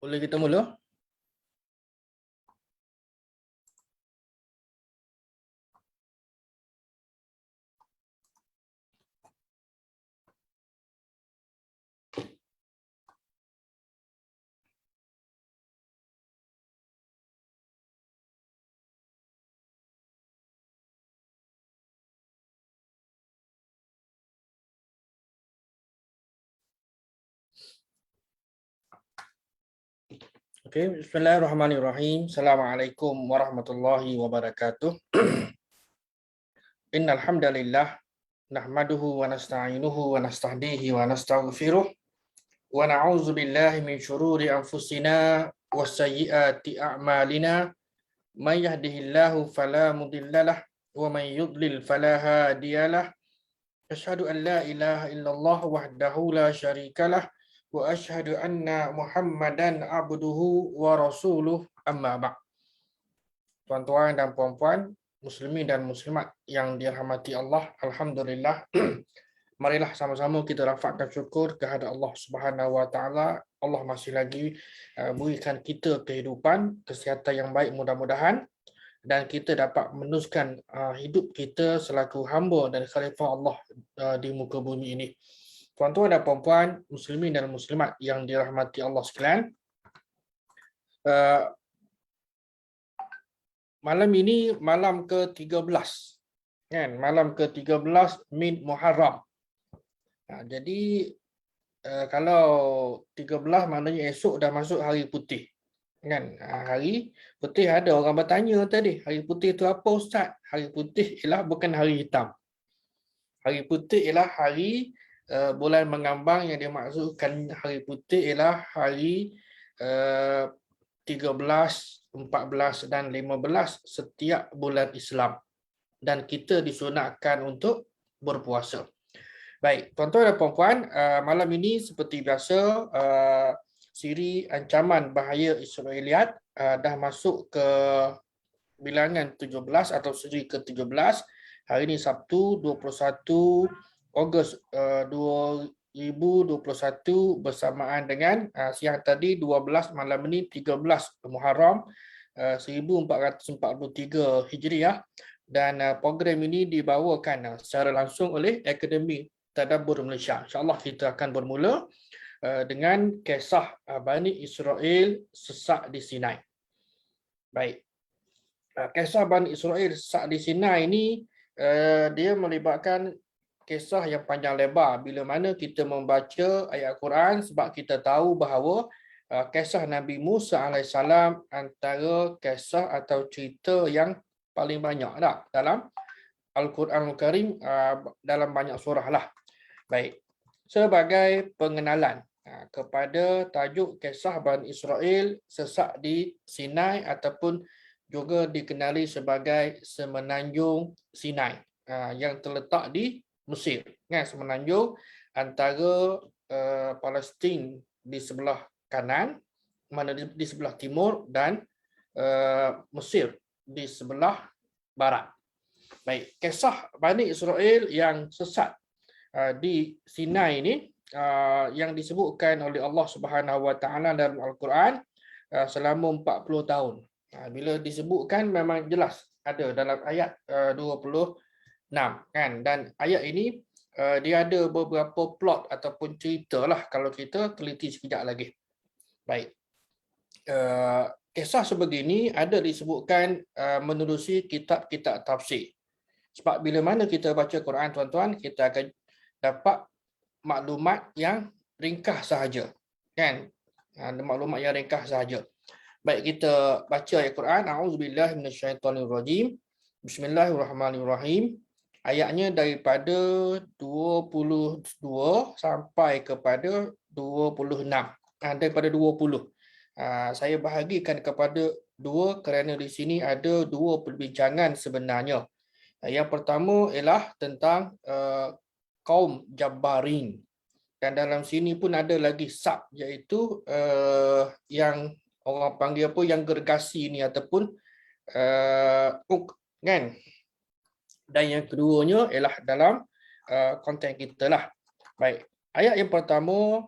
Boleh kita mula? Okey, bismillahirrahmanirrahim. Assalamualaikum warahmatullahi wabarakatuh. Innal hamdalillah nahmaduhu wa nasta'inuhu wa nastahdihi wa nastaghfiruh wa na'udzu billahi min syururi anfusina wa sayyiati a'malina. May yahdihillahu fala mudhillalah wa may yudlil fala hadiyalah. Asyhadu an la ilaha illallah wahdahu la syarikalah wa asyhadu anna Muhammadan abduhu wa rasuluh amma ba'd. Tuan-tuan dan puan-puan, muslimin dan muslimat yang dirahmati Allah, alhamdulillah. Marilah sama-sama kita rafakkan syukur kehadrat Allah Subhanahu wa taala. Allah masih lagi berikan kita kehidupan, kesihatan yang baik mudah-mudahan, dan kita dapat meneruskan hidup kita selaku hamba dan khalifah Allah di muka bumi ini. Tuan-tuan dan puan-puan, muslimin dan muslimat yang dirahmati Allah sekalian, malam ini malam ke-13, kan? Malam ke-13 Min Muharram. Jadi kalau 13 maknanya esok dah masuk hari putih. Kan? Hari putih, ada orang bertanya tadi, hari putih itu apa Ustaz? Hari putih ialah bukan hari hitam. Hari putih ialah hari bulan mengambang, yang dimaksudkan hari putih ialah hari 13, 14 dan 15 setiap bulan Islam, dan kita disunatkan untuk berpuasa. Baik, tuan-tuan dan puan-puan, malam ini seperti biasa siri ancaman bahaya Israeliat dah masuk ke bilangan 17 atau siri ke-17. Hari ini Sabtu 21 Ogos 2021 bersamaan dengan siang tadi 12, malam ini 13 Muharram 1443 Hijriah, dan program ini dibawakan secara langsung oleh Akademi Tadabbur Malaysia. InsyaAllah kita akan bermula dengan kisah Bani Israel sesak di Sinai. Baik. Kisah Bani Israel sesak di Sinai ini dia melibatkan kisah yang panjang lebar bila mana kita membaca ayat Quran, sebab kita tahu bahawa kisah Nabi Musa AS antara kisah atau cerita yang paling banyak dalam Al-Quranul Karim, dalam banyak surah lah. Baik, sebagai pengenalan kepada tajuk kisah Bani Israel sesak di Sinai, ataupun juga dikenali sebagai Semenanjung Sinai, yang terletak di Mesir, kan? Semenanjung antara Palestin di sebelah kanan, mana di sebelah timur, dan Mesir di sebelah barat. Baik, kisah Bani Israel yang sesat di Sinai ini yang disebutkan oleh Allah Subhanahu Wa Taala dalam Al-Quran selama 40 tahun. Bila disebutkan memang jelas ada dalam ayat 26, kan? Dan ayat ini dia ada beberapa plot ataupun cerita lah kalau kita teliti sekejap lagi. Baik. Kisah sebegini ada disebutkan menerusi kitab-kitab tafsir. Sebab bila mana kita baca Quran, tuan-tuan, kita akan dapat maklumat yang ringkas sahaja, kan? Maklumat yang ringkas sahaja. Baik, kita baca ayat Quran. A'udzubillahi minasyaitonirrajim. Bismillahirrahmanirrahim. Ayatnya daripada 22 sampai kepada 26. Daripada 20. Saya bahagikan kepada 2 kerana di sini ada 2 perbincangan sebenarnya. Yang pertama ialah tentang kaum Jabbarin. Dan dalam sini pun ada lagi sab, iaitu yang orang panggil apa, yang gergasi ni, ataupun kan. Dan yang keduanya ialah dalam konten kita lah. Baik, ayat yang pertama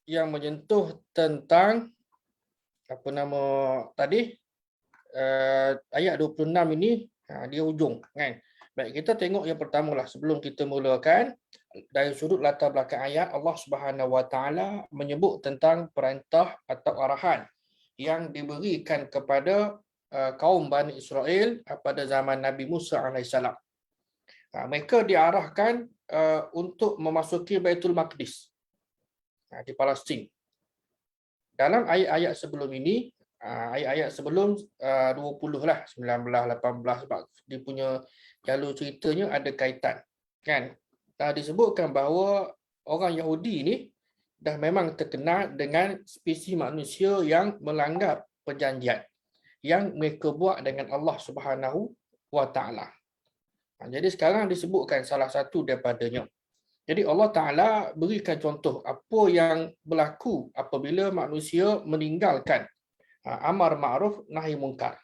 yang menyentuh tentang apa nama tadi, ayat 26 ini, dia ujung kan. Baik, kita tengok yang pertama lah sebelum kita mulakan. Dari sudut latar belakang ayat, Allah Subhanahu Wa Taala menyebut tentang perintah atau arahan yang diberikan kepada kaum Bani Israel pada zaman Nabi Musa alaihissalam. Mereka diarahkan untuk memasuki Baitul Maqdis di Palestin. Dalam ayat-ayat sebelum ini, ayat-ayat sebelum 20 lah, 19, 18, sebab dia punya jalur ceritanya ada kaitan. Kan? Disebutkan bahawa orang Yahudi ni dah memang terkenal dengan spesies manusia yang melanggar perjanjian yang mereka buat dengan Allah Subhanahu Wa Taala. Jadi sekarang disebutkan salah satu daripadanya. Jadi Allah Ta'ala berikan contoh apa yang berlaku apabila manusia meninggalkan amar ma'ruf nahi munkar.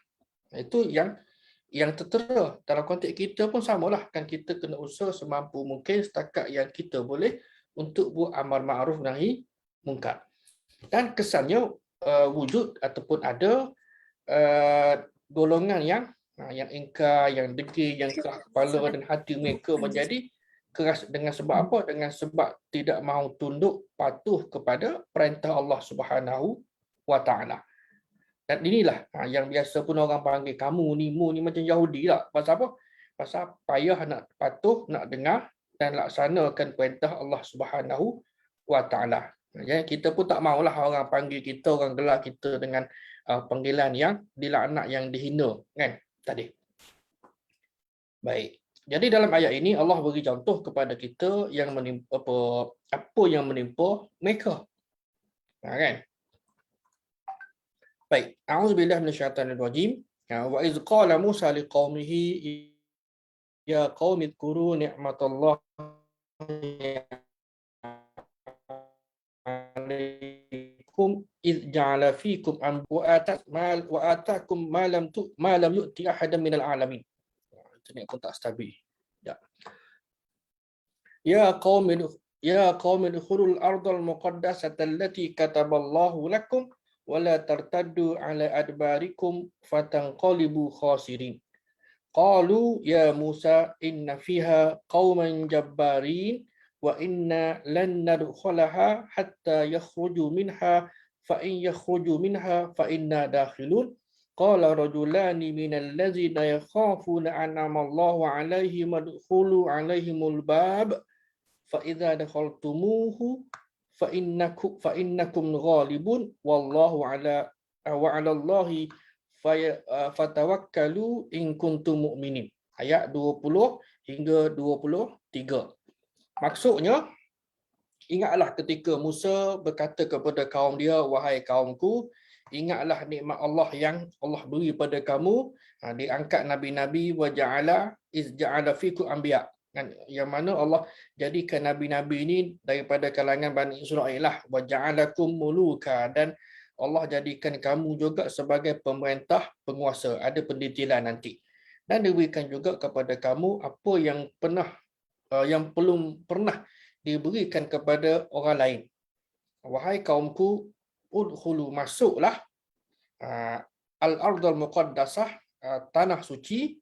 Itu yang tertera dalam konteks kita pun samalah, kan kita kena usaha semampu mungkin setakat yang kita boleh untuk buat amar ma'ruf nahi munkar. Dan kesannya wujud ataupun ada golongan yang ingkar, yang degil, yang keras kepala dan hati mereka menjadi keras dengan sebab apa? Dengan sebab tidak mahu tunduk patuh kepada perintah Allah Subhanahu Wa Taala. Dan inilah yang biasa pun orang panggil kamu ni, mu ni macam Yahudi lah. Pasal apa? Pasal payah nak patuh, nak dengar dan laksanakan perintah Allah Subhanahu Wa Taala. Jadi kita pun tak maulah orang panggil kita, orang gelar kita dengan panggilan yang dilaknat, yang dihina, kan? Tadi. Baik. Jadi dalam ayat ini Allah beri contoh kepada kita yang menimpa apa yang menimpa mereka. Kan? Baik. A'udzubillahi minasyaitanir rajim. Wa iz qala Musa liqaumihi ya qaumi dzkuru ni'matallahi 'alaikum iz ja'ala fikum wa atakum ma lam yu'ti ahadan minal alamin. Internet pun tak stabil. Ya qaumin udkhulul ardal muqaddasata allati kataballahu lakum wa la tartaddu ala adbarikum fatanqalibu khasirin. Qalu ya Musa inna fiha qauman jabbarin wa inna lan nadkhulaha hatta yakhruju minha fa in yakhruju minha fa inna dakhilun. Qala rajulani minal ladzina yakhafuna an'ama Allahu 'alaihim udkhulu 'alaihimul bab fa idza dakhaltumuhu fa innakum ghalibun wallahu 'ala wa 'ala Allahi fatawakkalu in kuntum mu'minin. Ayat 20 hingga 23. Maksudnya, ingatlah ketika Musa berkata kepada kaum dia, wahai kaumku, ingatlah nikmat Allah yang Allah beri pada kamu, diangkat nabi-nabi, wa ja'ala iz ja'ala fikum anbiya, yang mana Allah jadikan nabi-nabi ini daripada kalangan Bani Israel lah, wa ja'alakum muluka, dan Allah jadikan kamu juga sebagai pemerintah, penguasa, ada pendetilan nanti. Dan diberikan juga kepada kamu apa yang belum pernah diberikan kepada orang lain. Wahai kaumku, udkhulu, masuklah al-ardal muqaddasah, tanah suci,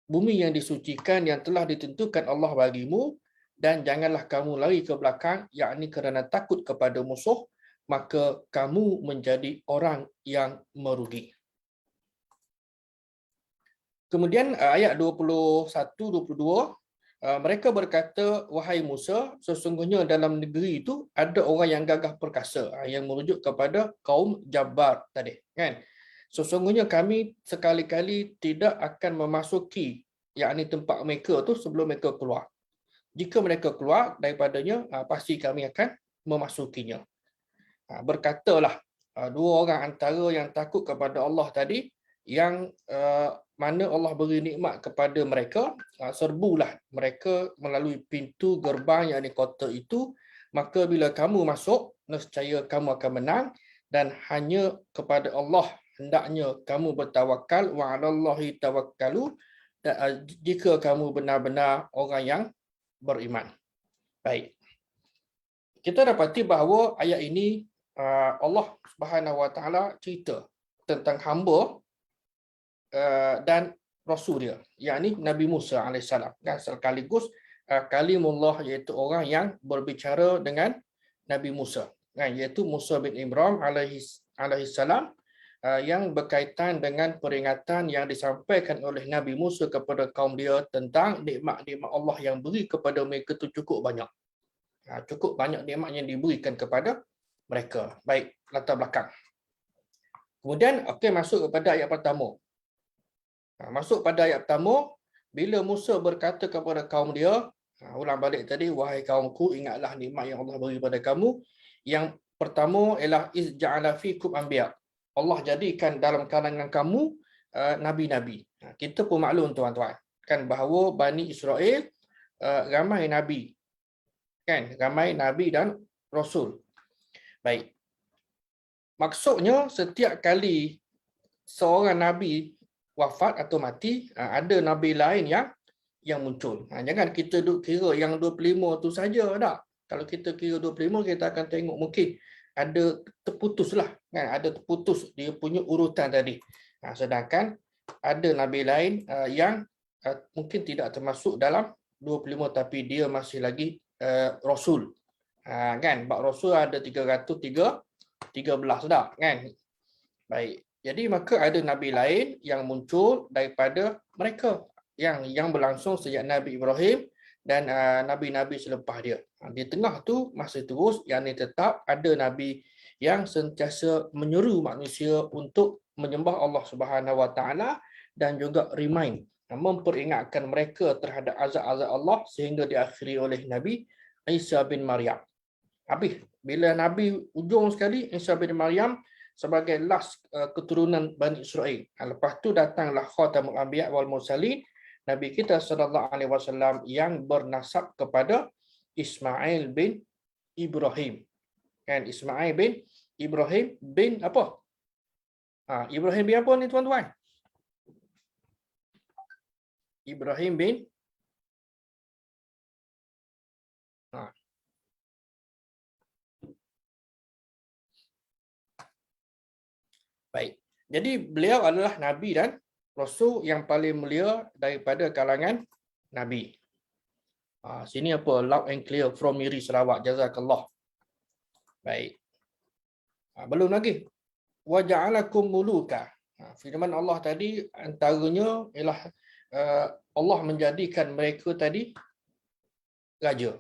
bumi yang disucikan yang telah ditentukan Allah bagimu, dan janganlah kamu lari ke belakang, yakni kerana takut kepada musuh, maka kamu menjadi orang yang merugi. Kemudian ayat 21-22, mereka berkata, wahai Musa, sesungguhnya dalam negeri itu ada orang yang gagah perkasa, yang merujuk kepada kaum Jabbar tadi, kan? Sesungguhnya kami sekali-kali tidak akan memasuki, yakni tempat mereka tu sebelum mereka keluar. Jika mereka keluar daripadanya, pasti kami akan memasukinya. Berkatalah dua orang antara yang takut kepada Allah tadi, yang mana Allah beri nikmat kepada mereka, serbulah mereka melalui pintu gerbang yang di kota itu, maka bila kamu masuk, nescaya kamu akan menang, dan hanya kepada Allah hendaknya kamu bertawakal, wa 'alallahi tawakkalu, jika kamu benar-benar orang yang beriman. Baik. kita dapati bahawa ayat ini Allah Subhanahu Wa Taala cerita tentang hamba dan rasul dia, yakni Nabi Musa alaihissalam. Dan sekaligus kalimullah, iaitu orang yang berbicara dengan Nabi Musa, iaitu Musa bin Imran alaihissalam, yang berkaitan dengan peringatan yang disampaikan oleh Nabi Musa kepada kaum dia tentang nikmat-nikmat Allah yang beri kepada mereka itu cukup banyak. Cukup banyak nikmat yang diberikan kepada mereka. Baik, latar belakang. Kemudian, masuk kepada ayat pertama. Masuk pada ayat pertama, bila Musa berkata kepada kaum dia, ulang balik tadi, wahai kaumku, ingatlah nikmat yang Allah beri pada kamu. Yang pertama ialah iz ja'ala fikum anbiya. Allah jadikan dalam kalangan kamu nabi-nabi. Kita pun maklum tuan-tuan, kan bahawa Bani Israel ramai nabi. Kan, ramai nabi dan rasul. Baik. Maksudnya setiap kali seorang nabi wafat atau mati, ada nabi lain yang muncul. Jangan kita duk kira yang 25 tu saja tak. Kalau kita kira 25, kita akan tengok mungkin ada terputus lah, kan? Ada terputus dia punya urutan tadi. Sedangkan ada nabi lain yang mungkin tidak termasuk dalam 25, tapi dia masih lagi rasul. Kan? Bab rasul ada 313 dah, kan? Baik. Jadi maka ada nabi lain yang muncul daripada mereka yang berlangsung sejak Nabi Ibrahim dan nabi-nabi selepas dia. Di tengah tu masih terus yang tetap ada nabi yang sentiasa menyeru manusia untuk menyembah Allah Subhanahu Wa Taala dan juga memperingatkan mereka terhadap azab-azab Allah sehingga diakhiri oleh Nabi Isa bin Maryam. Habis bila nabi ujung sekali Isa bin Maryam sebagai last keturunan Bani Israel. Lepas tu datanglah Khatamul Anbiya wal Mursalin, Nabi kita sallallahu alaihi wasallam yang bernasab kepada Ismail bin Ibrahim. Kan, Ismail bin Ibrahim bin apa? Ibrahim bin apa ni tuan-tuan? Ibrahim bin Baik. Jadi beliau adalah nabi dan rasul yang paling mulia daripada kalangan nabi. Sini apa? Loud and clear from Miri Sarawak. Jazakallah. Baik. Belum lagi. Wa ja'alakum muluka. Firman Allah tadi antaranya ialah Allah menjadikan mereka tadi raja,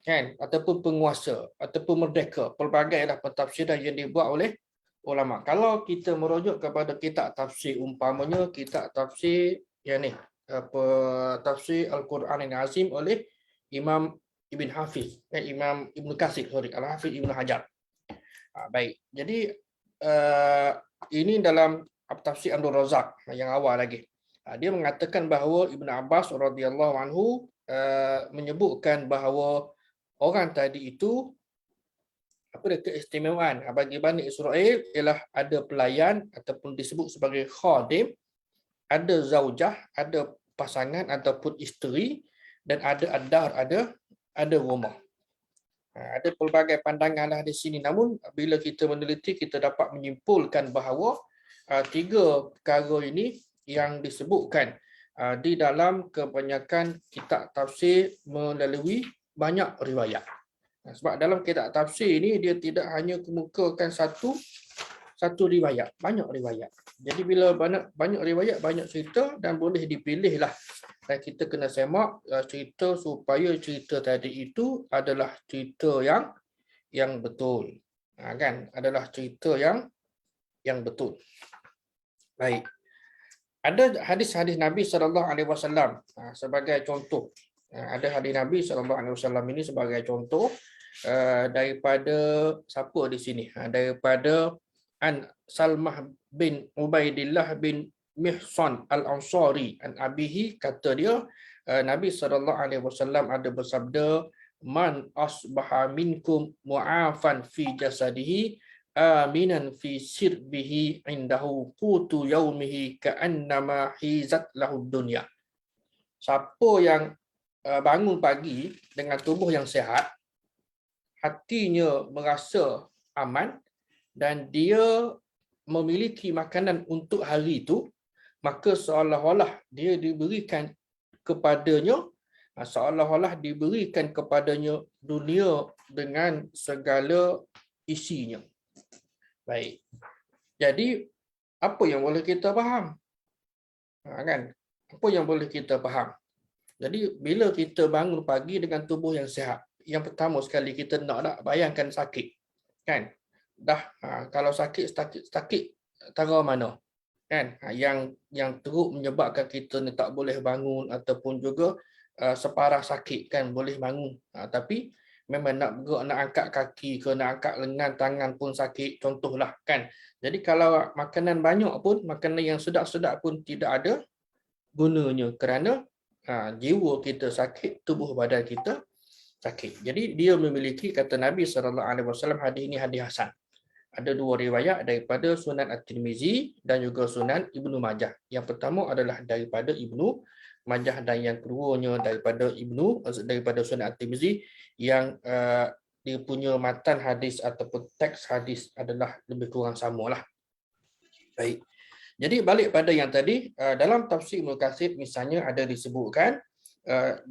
kan, ataupun penguasa ataupun merdeka. Pelbagailah pentafsiran yang dibuat oleh ulama. Kalau kita merujuk kepada kitab tafsir, umpamanya kitab tafsir yang ni, tafsir Al-Quran Al-Azim oleh Imam Ibn Hafiz, Imam Ibn Katsir, Al-Hafiz Ibn Hajar. Baik. Jadi ini dalam tafsir Abdul Razak yang awal lagi. Dia mengatakan bahawa Ibn Abbas radhiyallahu anhu menyebutkan bahawa orang tadi itu keistimewaan bagi Bani Israel ialah ada pelayan ataupun disebut sebagai khadim, ada zaujah, ada pasangan ataupun isteri, dan ada adar, ada rumah. Ada pelbagai pandangan lah di sini. Namun bila kita meneliti, kita dapat menyimpulkan bahawa tiga perkara ini yang disebutkan di dalam kebanyakan kitab tafsir melalui banyak riwayat. Sebab dalam kitab tafsir ini dia tidak hanya kemukakan satu riwayat, banyak riwayat. Jadi bila banyak riwayat, banyak cerita, dan boleh dipilihlah. Dan kita kena semak cerita supaya cerita tadi itu adalah cerita yang betul. Kan? Adalah cerita yang betul. Baik. Ada hadis-hadis Nabi SAW sebagai contoh. Ada hadis Nabi SAW ini sebagai contoh daripada siapa di sini? Daripada An Salmah bin Ubaidillah bin Mihsan Al-Ansari an abihi, kata dia Nabi SAW ada bersabda, man asbaha minkum mu'afan fi jasadihi aminan fi sirbihi indahu qutu yaumihi ka'annama hizat lahu dunya. Siapa yang bangun pagi dengan tubuh yang sihat, hatinya merasa aman dan dia memiliki makanan untuk hari itu, maka seolah-olah dia diberikan kepadanya, seolah-olah diberikan kepadanya dunia dengan segala isinya. Baik. Jadi apa yang boleh kita faham? Kan? Apa yang boleh kita faham? Jadi bila kita bangun pagi dengan tubuh yang sihat, yang pertama sekali kita nak bayangkan sakit. Kan? Kalau sakit tara mana? Kan? Yang teruk menyebabkan kita ni tak boleh bangun ataupun juga separah sakit kan boleh bangun. Tapi memang nak bergerak, nak angkat kaki ke nak angkat lengan tangan pun sakit contohlah kan. Jadi kalau makanan banyak pun, makanan yang sedap-sedap pun tidak ada gunanya kerana jiwa kita sakit, tubuh badan kita sakit. Jadi dia memiliki, kata Nabi SAW, hadis ini hadis hasan. Ada dua riwayat daripada Sunan At-Tirmizi dan juga Sunan Ibnu Majah. Yang pertama adalah daripada Ibnu Majah dan yang keduanya daripada Sunan At-Tirmizi yang dia punya matan hadis ataupun teks hadis adalah lebih kurang samalah. Baik. Jadi balik pada yang tadi, dalam tafsir Ibnu Katsir misalnya ada disebutkan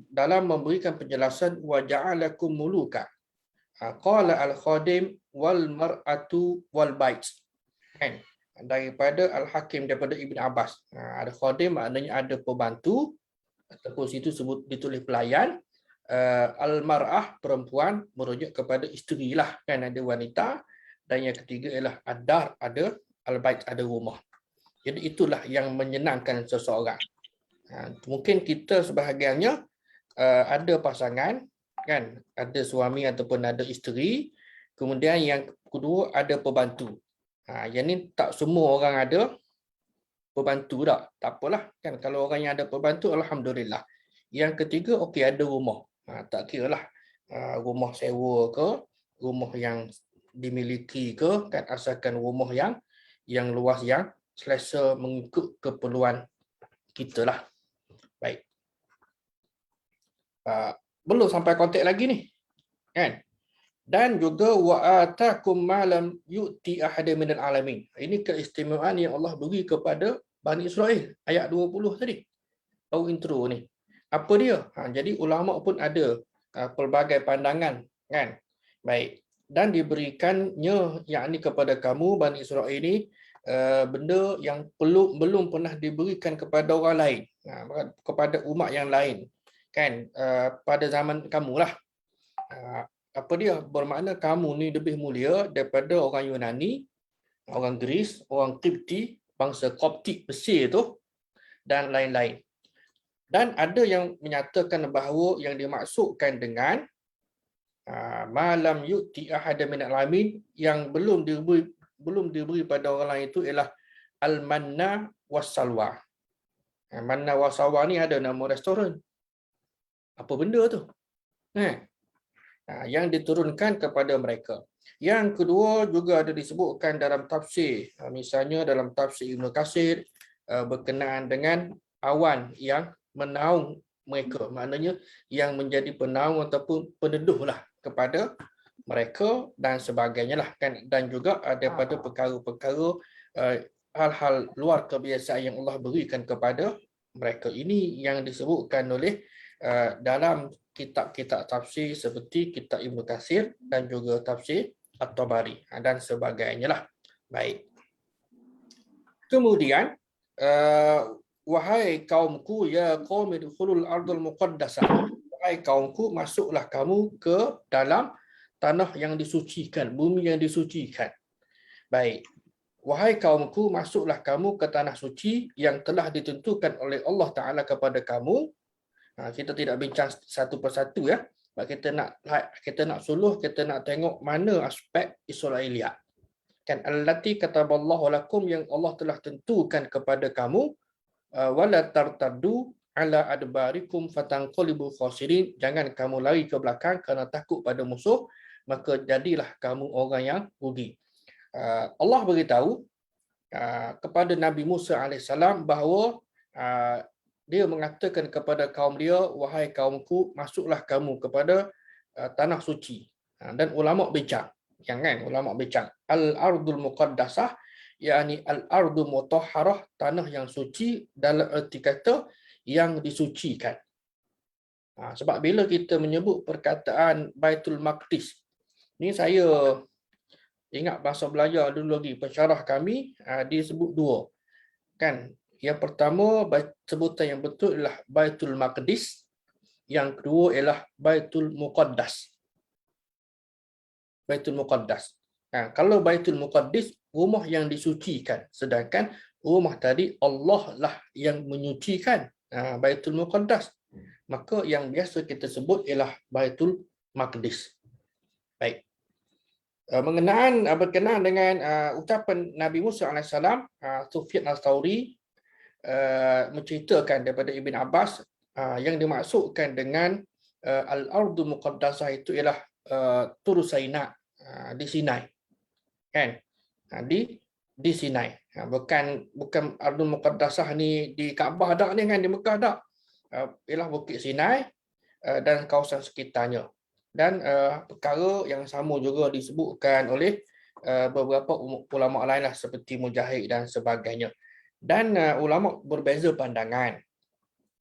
dalam memberikan penjelasan wa ja'alakum muluka. Qala al-khadim wal mar'atu wal bait. Kan? Daripada Al-Hakim daripada Ibn Abbas. Ada khadim maknanya ada pembantu ataupun situ sebut ditulis pelayan. Al-mar'ah perempuan merujuk kepada isteri lah kan, ada wanita, dan yang ketiga ialah ad-dar, ada al-bait, ada rumah. Jadi itulah yang menyenangkan seseorang. Mungkin kita sebahagiannya ada pasangan kan, ada suami ataupun ada isteri, kemudian yang kedua ada pembantu. Yang ni tak semua orang ada pembantu tak apalah kan, kalau orang yang ada pembantu alhamdulillah. Yang ketiga okey ada rumah. Tak kiralah rumah sewa ke, rumah yang dimiliki ke kan, asalkan rumah yang luas, yang selesa mengikut keperluan kita lah. Baik. Belum sampai konteks lagi ni. Kan? Dan juga wa atakum ma lam yu'ti ahada minal alamin. Ini keistimewaan yang Allah beri kepada Bani Israel. Ayat 20 tadi. Tahu intro ni. Apa dia? Jadi ulama pun ada pelbagai pandangan kan. Baik. Dan diberikannya yakni kepada kamu Bani Israel ini benda yang belum pernah diberikan kepada orang lain, kepada umat yang lain kan, pada zaman kamulah. Apa dia? Bermakna kamu ni lebih mulia daripada orang Yunani, orang Greece, orang Qibti, bangsa Koptik Mesir tu dan lain-lain. Dan ada yang menyatakan bahawa yang dimaksudkan dengan malam yu'ti ahada minal alamin, yang belum diberi pada orang lain itu ialah al-manna was-salwa. Manna was-salwa ni ada nama restoran. Apa benda tu? Yang diturunkan kepada mereka. Yang kedua juga ada disebutkan dalam tafsir, misalnya dalam tafsir Ibnu Katsir berkenaan dengan awan yang menaung mereka, maknanya yang menjadi penaung ataupun peneduh lah kepada mereka dan sebagainya lah kan, dan juga daripada perkara-perkara hal-hal luar kebiasaan yang Allah berikan kepada mereka. Ini yang disebutkan oleh dalam kitab-kitab tafsir seperti kitab Ibnu Katsir dan juga tafsir At-Tabari dan sebagainya lah. Baik. Kemudian wahai kaumku ya qaumi dukhulul ardul muqaddasah. Wahai kaumku, masuklah kamu ke dalam tanah yang disucikan, bumi yang disucikan. Baik. Wahai kaumku, masuklah kamu ke tanah suci yang telah ditentukan oleh Allah Taala kepada kamu. Kita tidak bincang satu persatu ya. Kita nak suluh, kita nak tengok mana aspek Israiliyat. Kan allati kataballahu lakum, yang Allah telah tentukan kepada kamu, wala tartaddu ala adbarikum fatanqalibu khasirin. Jangan kamu lari ke belakang kerana takut pada musuh, maka jadilah kamu orang yang rugi. Allah beritahu kepada Nabi Musa AS bahawa dia mengatakan kepada kaum dia, wahai kaumku, masuklah kamu kepada tanah suci. Dan ulama bincang, ulama bincang al-ardul muqaddasah, yakni al-ardu mutahharah, tanah yang suci dalam erti kata yang disucikan. Sebab bila kita menyebut perkataan Baitul Maqdis, ni saya ingat bahasa belajar dulu lagi, pensyarah kami disebut dua. Kan? Yang pertama, sebutan yang betul ialah Baitul Maqdis. Yang kedua ialah Baitul Muqaddas. Baitul Muqaddas. Kalau Baitul Muqaddis, rumah yang disucikan. Sedangkan rumah tadi Allah lah yang menyucikan. Baitul Muqaddas. Maka yang biasa kita sebut ialah Baitul Maqdis. Baik. Berkenaan dengan ucapan Nabi Musa AS, Sufyan Al-Thawri menceritakan daripada Ibn Abbas, yang dimaksudkan dengan Al-Ardu Muqaddasah itu ialah Tur Saina, di Sinai, kan? Di Sinai, bukan Ardul Muqaddasah ni di Kaabah dak ni, kan, di Mekah dak. Ialah Bukit Sinai dan kawasan sekitarnya. Dan perkara yang sama juga disebutkan oleh beberapa ulama lain lah, seperti Mujahid dan sebagainya. Dan ulama berbeza pandangan.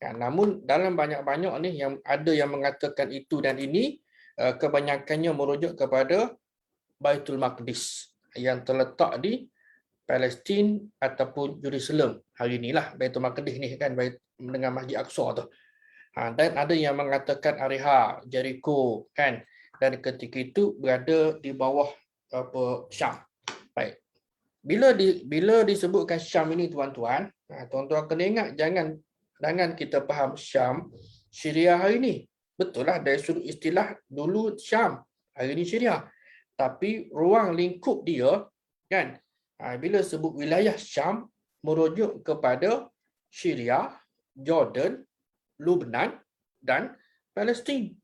Namun dalam banyak-banyak ni yang ada yang mengatakan itu dan ini, kebanyakannya merujuk kepada Baitul Maqdis yang terletak di Palestin ataupun Jerusalem hari inilah. Baitul Maqdis ni kan dengan Masjid Aqsa tu. Dan ada yang mengatakan Ariha, Jericho, kan, dan ketika itu berada di bawah Syam. Baik. Bila disebutkan Syam ini, tuan-tuan, tuan-tuan kena ingat, jangan kita faham Syam Syria hari ini. Betul lah dari sudut istilah dulu Syam, hari ini Syria. Tapi ruang lingkup dia, kan, bila sebut wilayah Syam merujuk kepada Syria, Jordan, Lebanon dan Palestin.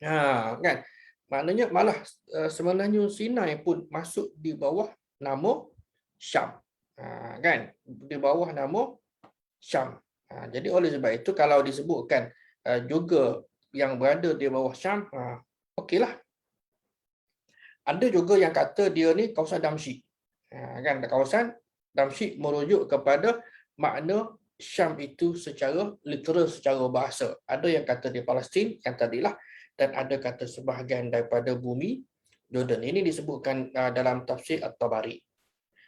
Kan? Maknanya malah sebenarnya Sinai pun masuk di bawah nama Syam. Kan? Di bawah nama Syam. Jadi oleh sebab itu kalau disebutkan juga yang berada di bawah Syam, okeylah. Ada juga yang kata dia ni kawasan Damsyik. Kan, kawasan Damsyik merujuk kepada makna Syam itu secara literal, secara bahasa. Ada yang kata di Palestin yang tadilah, dan ada kata sebahagian daripada bumi Jordan. Ini disebutkan dalam tafsir At-Tabari.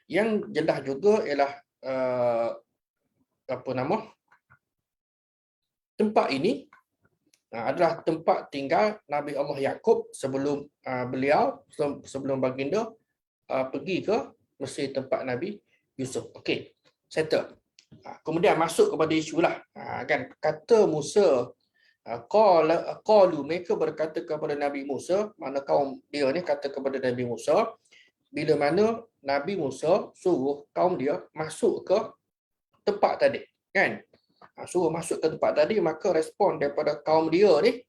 Yang jelas juga ialah tempat ini adalah tempat tinggal Nabi Allah Yaqub sebelum sebelum baginda pergi ke Mesir, tempat Nabi Yusuf. Okey, settle. Kemudian masuk kepada isu lah, kan, kata Musa, qalu, mereka berkata kepada Nabi Musa, mana kaum dia ni kata kepada Nabi Musa, bila mana Nabi Musa suruh kaum dia masuk ke tempat tadi, kan, suruh masuk ke tempat tadi, maka respon daripada kaum dia ni,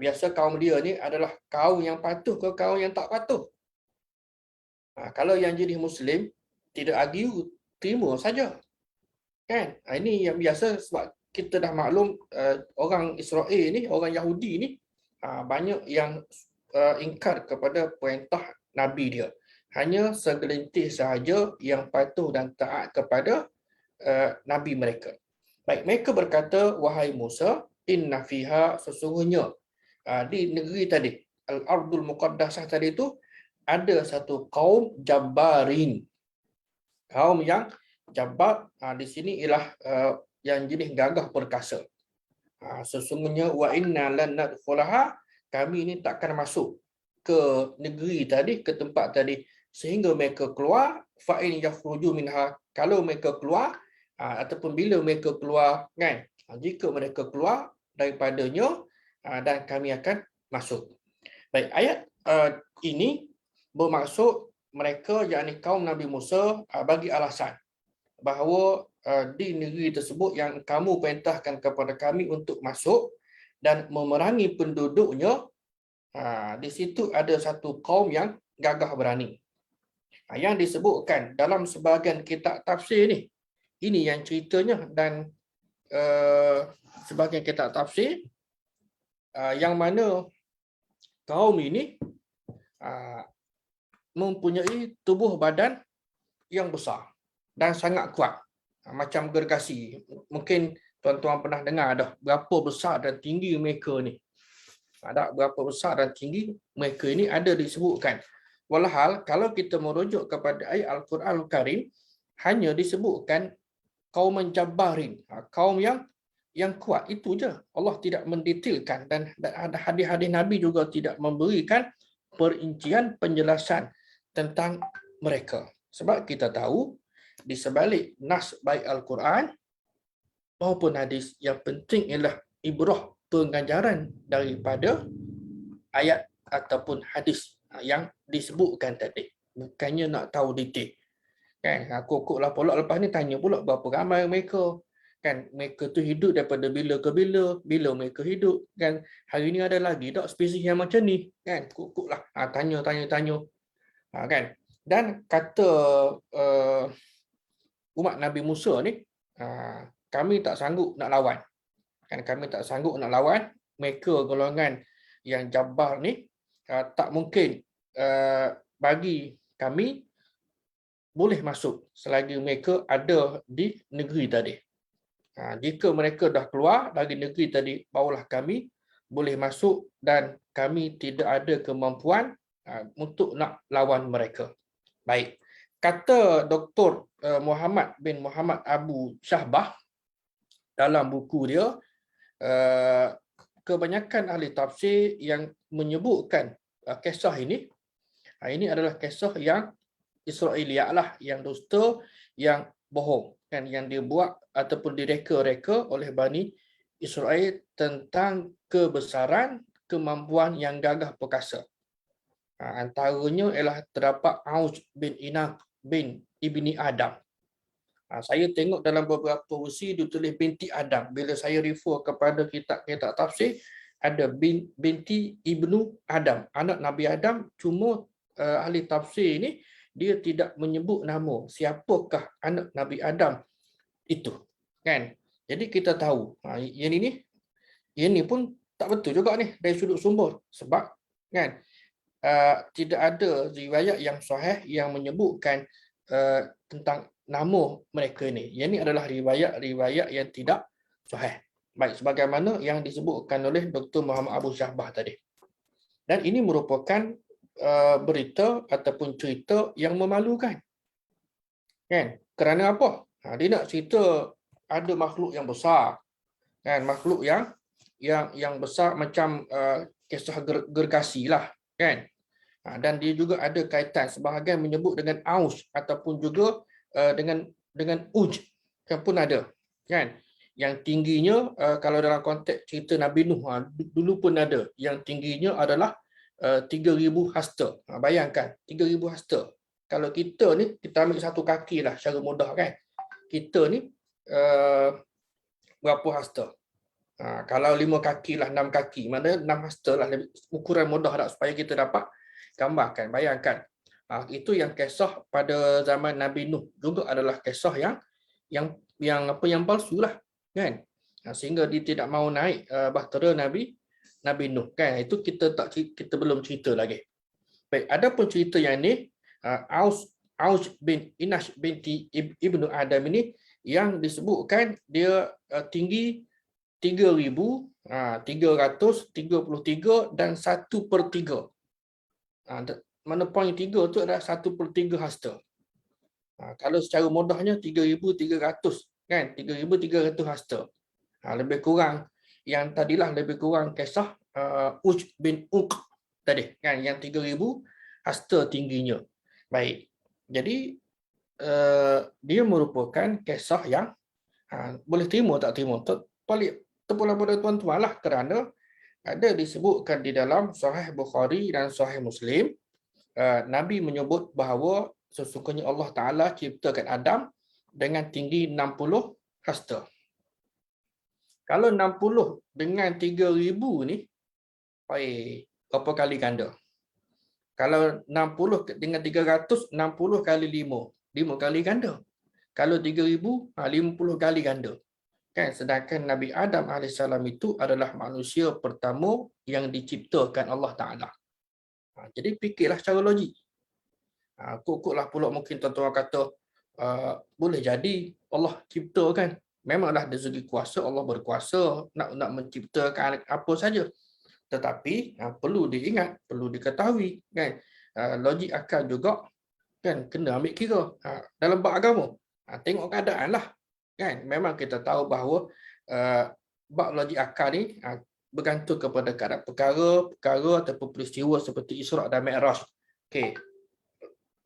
biasa kaum dia ni adalah kaum yang patuh ke kaum yang tak patuh. Kalau yang jadi Muslim tidak argue, terima saja. Kan? Ini yang biasa, sebab kita dah maklum orang Israel ni, orang Yahudi ni, banyak yang ingkar kepada perintah Nabi dia. Hanya segelintir sahaja yang patuh dan taat kepada Nabi mereka. Baik, mereka berkata, wahai Musa, inna fiha, sesungguhnya di negeri tadi, Al-Ardul Muqaddasah tadi itu, ada satu kaum Jabbarin. Kaum yang Jabbar di sini ialah yang jenis gagah perkasa. Sesungguhnya wa inna lan nadkhulaha, kami ini takkan masuk ke negeri tadi, ke tempat tadi sehingga mereka keluar. Fa in yakhruju minha, kalau mereka keluar ataupun bila mereka keluar, kan, jika mereka keluar daripadanya, dan kami akan masuk. Baik, ayat ini bermaksud mereka, yakni kaum Nabi Musa, bagi alasan bahawa di negeri tersebut yang kamu perintahkan kepada kami untuk masuk dan memerangi penduduknya, di situ ada satu kaum yang gagah berani. Yang disebutkan dalam sebahagian kitab tafsir ni, ini yang ceritanya, dan sebahagian kitab tafsir yang mana kaum ini mempunyai tubuh badan yang besar dan sangat kuat. Macam gergasi. Mungkin tuan-tuan pernah dengar dah berapa besar dan tinggi mereka ni. Ada berapa besar dan tinggi mereka ini ada disebutkan. Walhal kalau kita merujuk kepada ayat Al-Quran Al-Karim, hanya disebutkan kaum menjabarin, kaum yang kuat, itu je. Allah tidak mendetailkan, dan ada hadis-hadis Nabi juga tidak memberikan perincian penjelasan tentang mereka. Sebab kita tahu di sebalik nas baik Al-Quran maupun hadis, yang penting ialah ibrah, pengajaran daripada ayat ataupun hadis yang disebutkan tadi. Bukannya nak tahu detail. Kan, aku lah pula lepas ni tanya pula berapa ramai mereka. Kan, mereka tu hidup daripada bila ke bila mereka hidup. Kan, hari ni ada lagi tak spesies yang macam ni. Kan, kukuk lah. Tanya. Kan. Dan kata umat Nabi Musa ni, kami tak sanggup nak lawan. Kan, kami tak sanggup nak lawan mereka golongan yang jabbar ni. Tak mungkin bagi kami boleh masuk selagi mereka ada di negeri tadi. Jika mereka dah keluar dari negeri tadi, barulah kami boleh masuk, dan kami tidak ada kemampuan untuk nak lawan mereka. Baik. Kata Dr. Muhammad bin Muhammad Abu Syahbah dalam buku dia, kebanyakan ahli tafsir yang menyebutkan kisah ini adalah kisah yang Israiliyat lah, yang dusta, yang bohong, kan, yang dibuat ataupun direka-reka oleh Bani Israel tentang kebesaran, kemampuan yang gagah perkasa. Antaranya ialah terdapat Aus bin Inaq bin Ibni Adam. Saya tengok dalam beberapa versi ditulis binti Adam. Bila saya refer kepada kitab-kitab tafsir, ada binti Ibnu Adam, anak Nabi Adam. Cuma ahli tafsir ini dia tidak menyebut nama siapakah anak Nabi Adam itu, kan. Jadi kita tahu yang ini pun tak betul juga ni dari sudut sumber, sebab kan tidak ada riwayat yang sahih yang menyebutkan tentang nama mereka ini. Yang ini adalah riwayat yang tidak sahih. Baik, sebagaimana yang disebutkan oleh Dr. Muhammad Abu Syahbah tadi. Dan ini merupakan berita ataupun cerita yang memalukan. Kan? Kerana apa? Dia nak cerita ada makhluk yang besar. Kan? Makhluk yang besar macam kisah gergasi lah. Kan? Dan dia juga ada kaitan, sebahagian menyebut dengan Aus ataupun juga dengan Uj, kan, pun ada. Kan? Yang tingginya, kalau dalam konteks cerita Nabi Nuh, dulu pun ada. Yang tingginya adalah 3,000 hasta. Bayangkan, 3,000 hasta. Kalau kita ni, kita ambil satu kaki lah secara mudah, kan. Kita ni berapa hasta? Kalau 5 kaki lah, 6 kaki. Mana 6 hasta lah, ukuran mudah tak, supaya kita dapat gambarkan, bayangkan. Itu yang kisah pada zaman Nabi Nuh. Juga adalah kisah yang palsu lah, kan. Sehingga dia tidak mau naik bahtera Nabi Nuh, kan. Itu kita belum cerita lagi. Baik, ada pun cerita yang ni, Aus bin Inash binti Ibnu Adam ini, yang disebutkan dia tinggi 3,333 dan 1/3. Mana poin 3 tu adalah 1/3 hasta. Kalau secara mudahnya 3,300, kan, 3,300 hasta. Lebih kurang yang tadilah, lebih kurang kisah Uj bin Uq tadi, kan, yang 3,000 hasta tingginya. Baik. Jadi dia merupakan kisah yang boleh terima tak terima, terpulang pada tuan-tuan lah, kerana ada disebutkan di dalam Sahih Bukhari dan Sahih Muslim, Nabi menyebut bahawa sesungguhnya Allah Ta'ala ciptakan Adam dengan tinggi 60 hasta. Kalau 60 dengan 3,000 ni, berapa kali ganda? Kalau 60 dengan 300, 60 kali 5 kali ganda. Kalau 3,000, 50 kali ganda. Kan? Sedangkan Nabi Adam AS itu adalah manusia pertama yang diciptakan Allah Ta'ala. Jadi fikirlah secara logik. Kok-koklah pula mungkin tuan-tuan kata boleh jadi Allah ciptakan. Memanglah dari segi kuasa Allah berkuasa nak menciptakan apa saja. Tetapi perlu diingat, perlu diketahui kan. Logik akal juga kan kena ambil kira dalam bab agama. Tengok keadaan lah kan. Memang kita tahu bahawa bab logik akal ni bergantung kepada keadaan perkara ataupun peristiwa seperti Isra' dan Mi'raj. Okey.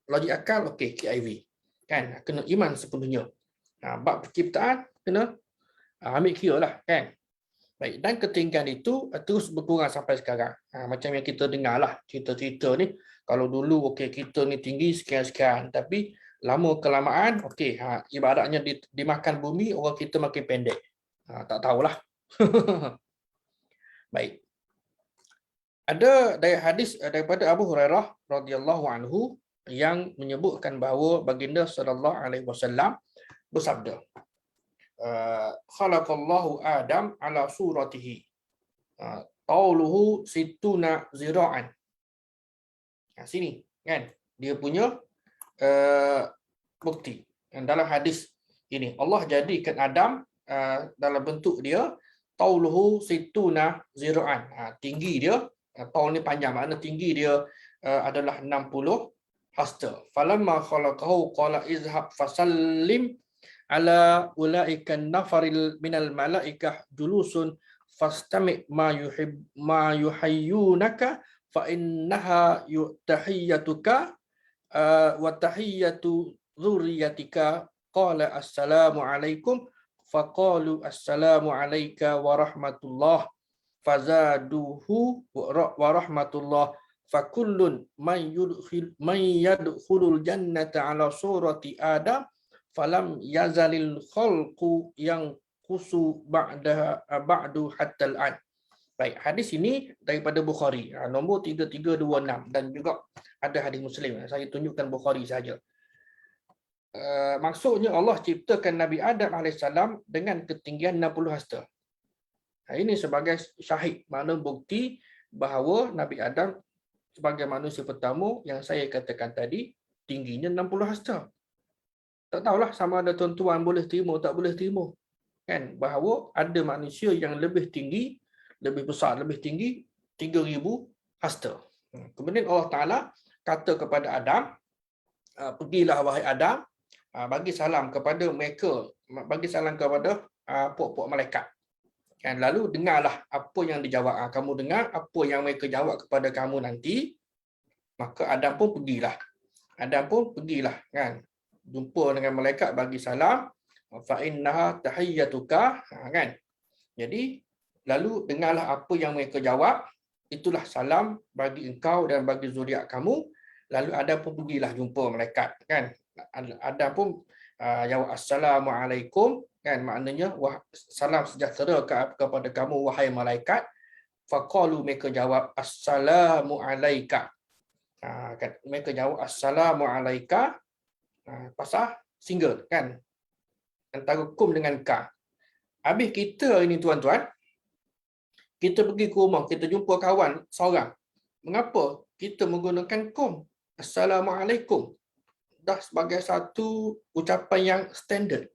Logik akal okey KIV. Kan kena iman sepenuhnya. Bab penciptaan kena ambil kira lah kan. Baik, dan ketinggian itu terus berkurang sampai sekarang. Macam yang kita dengar lah cerita-cerita ni. Kalau dulu okey kita ni tinggi sekian-sekian, tapi lama kelamaan okey ibaratnya dimakan bumi orang kita makin pendek. Tak tahulah. Baik. Ada dari hadis daripada Abu Hurairah radhiyallahu anhu yang menyebutkan bahawa baginda sallallahu alaihi wasallam bersabda, khalaqallahu Adam ala suratihi tauluhu situna zira'an. Sini kan dia punya bukti. Dalam hadis ini Allah jadikan Adam dalam bentuk dia tauluhu situna zira'an. Tinggi dia, taul ni panjang, makna tinggi dia adalah 60 hasta. Falamma khalaqahu qala izhab fasallim ala ulaika nafaril minal malaikah julusun fastami' ma yuhayyunaka fa innaha tahiyyatuka wa tahiyyatu dzurriyyatika qala assalamu alaikum faqalu assalamu alayka wa rahmatullah fazaduhu wa rahmatullah fakullun man yadkhulul jannata ala surati Adam falam yazalil khalqu yang kusu ba'du hatta al-an. Baik, hadis ini daripada Bukhari, nombor 3326 dan juga ada hadis Muslim. Saya tunjukkan Bukhari saja. Maksudnya Allah ciptakan Nabi Adam AS dengan ketinggian 60 hasta. Ini sebagai syahid, makna bukti bahawa Nabi Adam sebagai manusia pertama yang saya katakan tadi tingginya 60 hasta. Tak tahulah sama ada tuan-tuan boleh terima tak boleh terima. Kan bahawa ada manusia yang lebih tinggi, lebih besar, lebih tinggi 3000 hasta. Kemudian Allah Taala kata kepada Adam, pergilah wahai Adam, bagi salam kepada mereka, bagi salam kepada puak-puak malaikat. Kan lalu dengarlah apa yang dijawab. Kamu dengar apa yang mereka jawab kepada kamu nanti. Maka Adam pun pergilah. Kan. Jumpa dengan malaikat bagi salam, fa innaha tahiyyatuka, kan. Jadi lalu dengarlah apa yang mereka jawab, itulah salam bagi engkau dan bagi zuriat kamu. Lalu Adam pun pergilah jumpa malaikat, kan. Adam pun jawab assalamu alaikum, kan, maknanya salam sejahtera kepada kamu wahai malaikat. Faqalu, mereka jawab assalamu alaika. Kan, mereka jawab assalamu alaika. Pasal single kan, antara kum dengan ka. Habis kita ini tuan-tuan, kita pergi ke rumah, kita jumpa kawan seorang. Mengapa kita menggunakan kum? Assalamualaikum. Dah sebagai satu ucapan yang standard.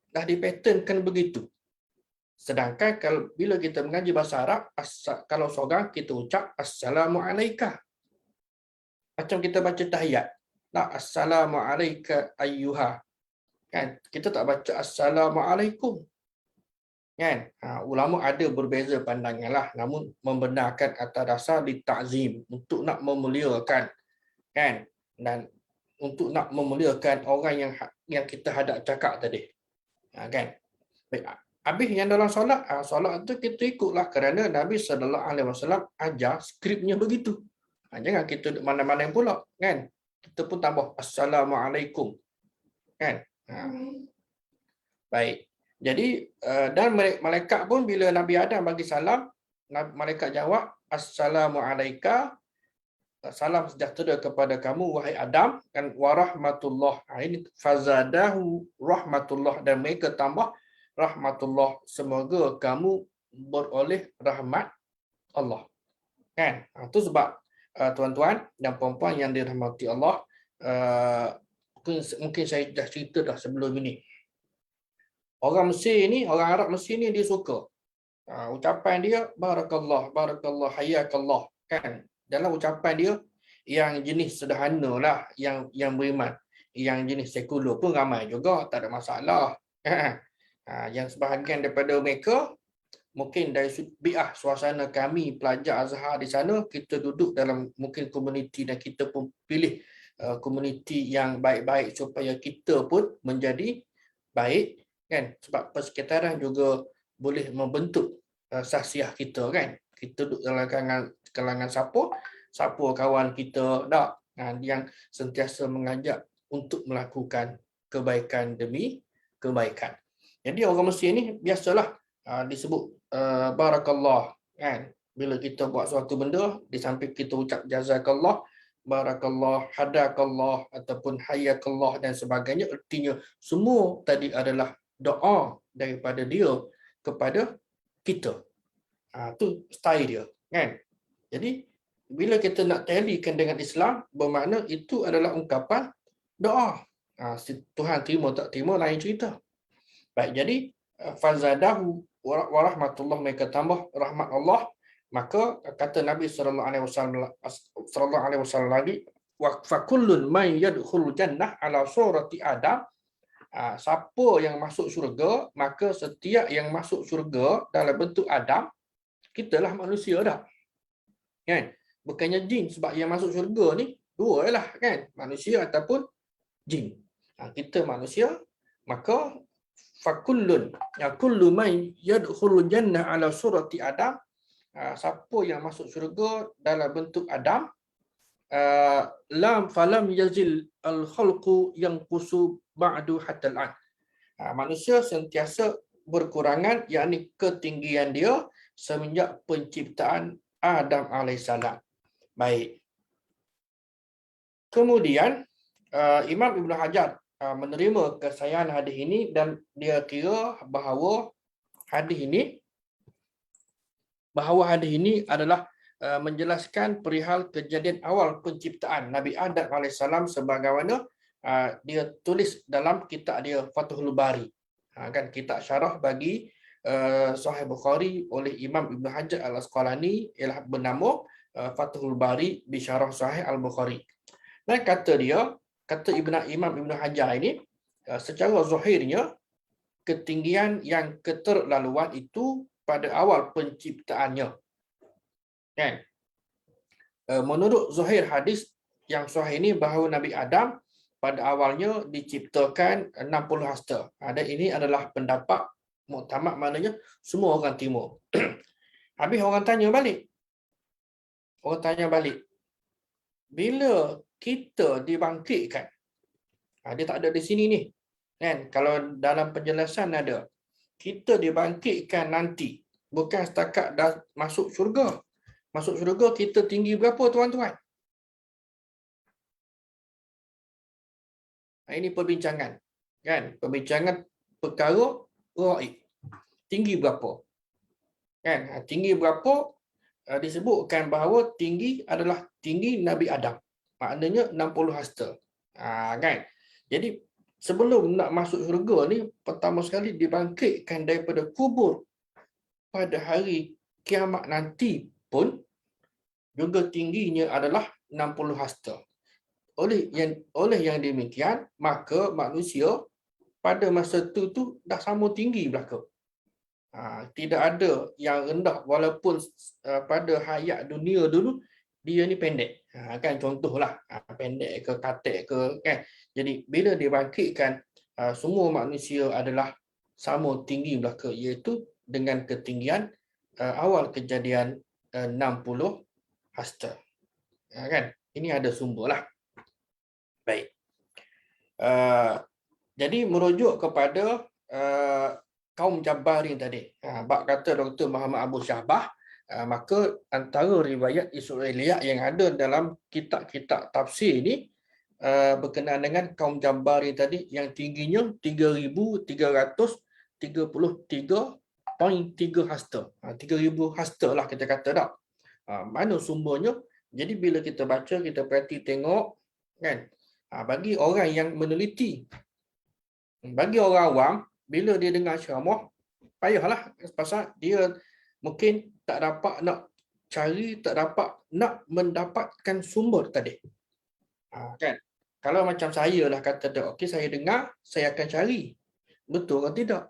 Dah dipatternkan begitu. Sedangkan kalau bila kita mengaji bahasa Arab, kalau seorang kita ucap assalamualaikum. Macam kita baca tahiyat. Assalamu alayka ayyuha. Kan? Kita tak baca assalamualaikum. Kan? Ulama ada berbeza pandangan lah, namun membenarkan atas dasar litakzim, untuk nak memuliakan, kan? Dan untuk nak memuliakan orang yang kita hadap cakap tadi. Kan? Baik. Habis yang dalam solat, solat tu kita ikutlah kerana Nabi SAW ajar skripnya begitu. Jangan kita mana-mana pula, kan? Kita pun tambah assalamualaikum, kan. Baik, jadi dan malaikat pun bila Nabi Adam bagi salam, malaikat jawab assalamualaikum, salam sejahtera kepada kamu wahai Adam, kan, warahmatullah. Ini fazadahu rahmatullah, dan mereka tambah rahmatullah, semoga kamu beroleh rahmat Allah, kan. Itu sebab tuan-tuan dan puan-puan yang dirahmati Allah, mungkin saya dah cerita dah sebelum ini. Orang Mesir ni, orang Arab Mesir ni dia suka ucapan dia barakallah, barakallah, hayakallah, kan. Dalam ucapan dia yang jenis sederhana lah, yang beriman, yang jenis sekular pun ramai juga, tak ada masalah. Yang sebahagian daripada mereka mungkin dari bi'ah suasana kami pelajar Azhar di sana, kita duduk dalam mungkin komuniti dan kita pun pilih komuniti yang baik-baik supaya kita pun menjadi baik, kan. Sebab persekitaran juga boleh membentuk sahsiah kita, kan. Kita duduk dalam kalangan siapa kawan kita tak, yang sentiasa mengajak untuk melakukan kebaikan demi kebaikan. Jadi orang Mesir ni biasalah disebut barakallah, kan. Bila kita buat suatu benda, di samping kita ucap jazakallah, barakallah, hadakallah ataupun hayakallah dan sebagainya, artinya semua tadi adalah doa daripada dia kepada kita. Tu style dia, kan. Jadi bila kita nak talikan dengan Islam, bermakna itu adalah ungkapan doa. Tuhan terima tak terima lain cerita. Baik, jadi fazadahu warahmatullah, mereka tambah rahmat Allah. Maka kata Nabi sallallahu alaihi wasallam lagi, wa fakullun man yadkhulul jannah ala surati Adam. Siapa yang masuk syurga, maka setiap yang masuk syurga dalam bentuk Adam, kitalah manusia dah, kan. Bukannya jin, sebab yang masuk syurga ni dua lah, kan, manusia ataupun jin. Kita manusia, maka fakullun kullu man yadkhulul jannah ala surati Adam, siapa yang masuk syurga dalam bentuk Adam, lam falam yazil al khalqu yanqusu ba'du hatta al-an. Manusia sentiasa berkurangan, yakni ketinggian dia semenjak penciptaan Adam alaihissalam. Baik. Kemudian Imam Ibn Hajar menerima kesayangan hadis ini dan dia kira bahawa hadis ini adalah menjelaskan perihal kejadian awal penciptaan Nabi Adam alaihissalam sebagaimana dia tulis dalam kitab dia Fathul Bari, kan, kitab syarah bagi Sahih Bukhari oleh Imam Ibn Hajar Al-Asqalani, ialah bernama Fathul Bari bi Syarah Sahih Al-Bukhari. Dan kata Imam Ibn Hajar ini, secara zahirnya ketinggian yang keterlaluan itu pada awal penciptaannya, kan. Menurut zahir hadis yang sahih ini, bahawa Nabi Adam pada awalnya diciptakan 60 hasta. Dan ini adalah pendapat muktamad, maknanya semua orang timur. Habis orang tanya balik, bila kita dibangkitkan, dia tak ada di sini ni, kan. Kalau dalam penjelasan ada, kita dibangkitkan nanti, bukan setakat dah masuk syurga. Masuk syurga kita tinggi berapa, tuan-tuan? Ini perbincangan, kan. Perbincangan perkara gaib. Tinggi berapa, kan. Tinggi berapa disebutkan bahawa tinggi adalah tinggi Nabi Adam. Maknanya 60 hasta. Kan. Jadi sebelum nak masuk syurga ni, pertama sekali dibangkitkan daripada kubur pada hari kiamat nanti pun juga tingginya adalah 60 hasta. Oleh yang demikian, maka manusia pada masa tu dah sama tinggi belaka. Tidak ada yang rendah, walaupun pada hayat dunia dulu dia ni pendek, kan, contohlah pendek ke katek ke, kan. Jadi bila dibangkitkan, semua manusia adalah sama tinggi belaka, iaitu dengan ketinggian awal kejadian 60 hasta, kan. Ini ada sumber lah. Baik. Jadi merujuk kepada kaum Jabarin tadi, bab kata Dr. Muhammad Abu Syahbah, maka antara riwayat Israiliyat yang ada dalam kitab-kitab tafsir ini berkenaan dengan kaum Jabarin tadi yang tingginya 3,333.3 hasta. 3,000 hasta lah kita kata tak. Mana sumbernya? Jadi bila kita baca, kita perhati tengok, kan? Bagi orang yang meneliti, bagi orang awam, bila dia dengar ceramah, payahlah, pasal dia mungkin tak dapat nak cari, tak dapat nak mendapatkan sumber tadi. Kan? Kalau macam saya lah kata, okey saya dengar, saya akan cari. Betul atau tidak?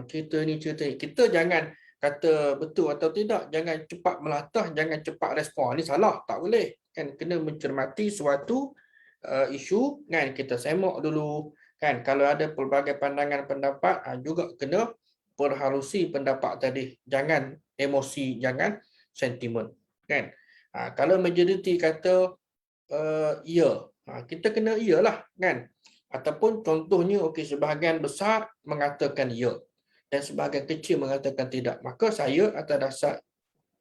Cerita ni. Kita jangan kata betul atau tidak, jangan cepat melatah, jangan cepat respon. Ini salah, tak boleh. Kan kena mencermati suatu isu, kan kita semak dulu, kan kalau ada pelbagai pandangan pendapat, juga kena perhalusi pendapat tadi. Jangan emosi, jangan sentimen, kan. Kalau majoriti kata ya, kita kena iyalah, kan. Ataupun contohnya, okey, sebahagian besar mengatakan ya dan sebahagian kecil mengatakan tidak. Maka saya atas dasar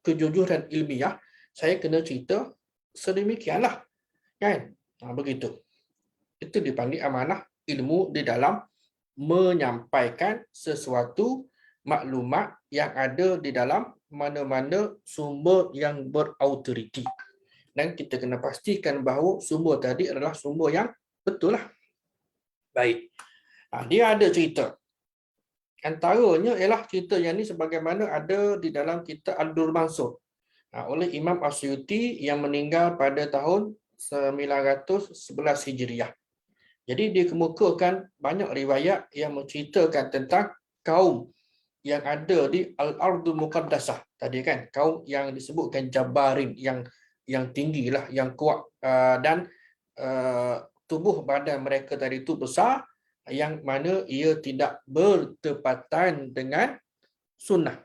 kejujuran ilmiah, saya kena cerita sedemikianlah, kan. Begitu. Itu dipanggil amanah ilmu di dalam menyampaikan sesuatu maklumat yang ada di dalam mana-mana sumber yang berautoriti. Dan kita kena pastikan bahawa sumber tadi adalah sumber yang betul lah. Baik. Dia ada cerita. Antaranya ialah cerita yang ni sebagaimana ada di dalam kitab Ad-Durr Mansur oleh Imam Asyuti yang meninggal pada tahun 911 Hijriah. Jadi dia kemukakan banyak riwayat yang menceritakan tentang kaum yang ada di Al-Ardul Muqaddasah tadi, kan, kaum yang disebutkan Jabarin, yang tinggilah, yang kuat, dan tubuh badan mereka tadi itu besar, yang mana ia tidak bertepatan dengan sunnah,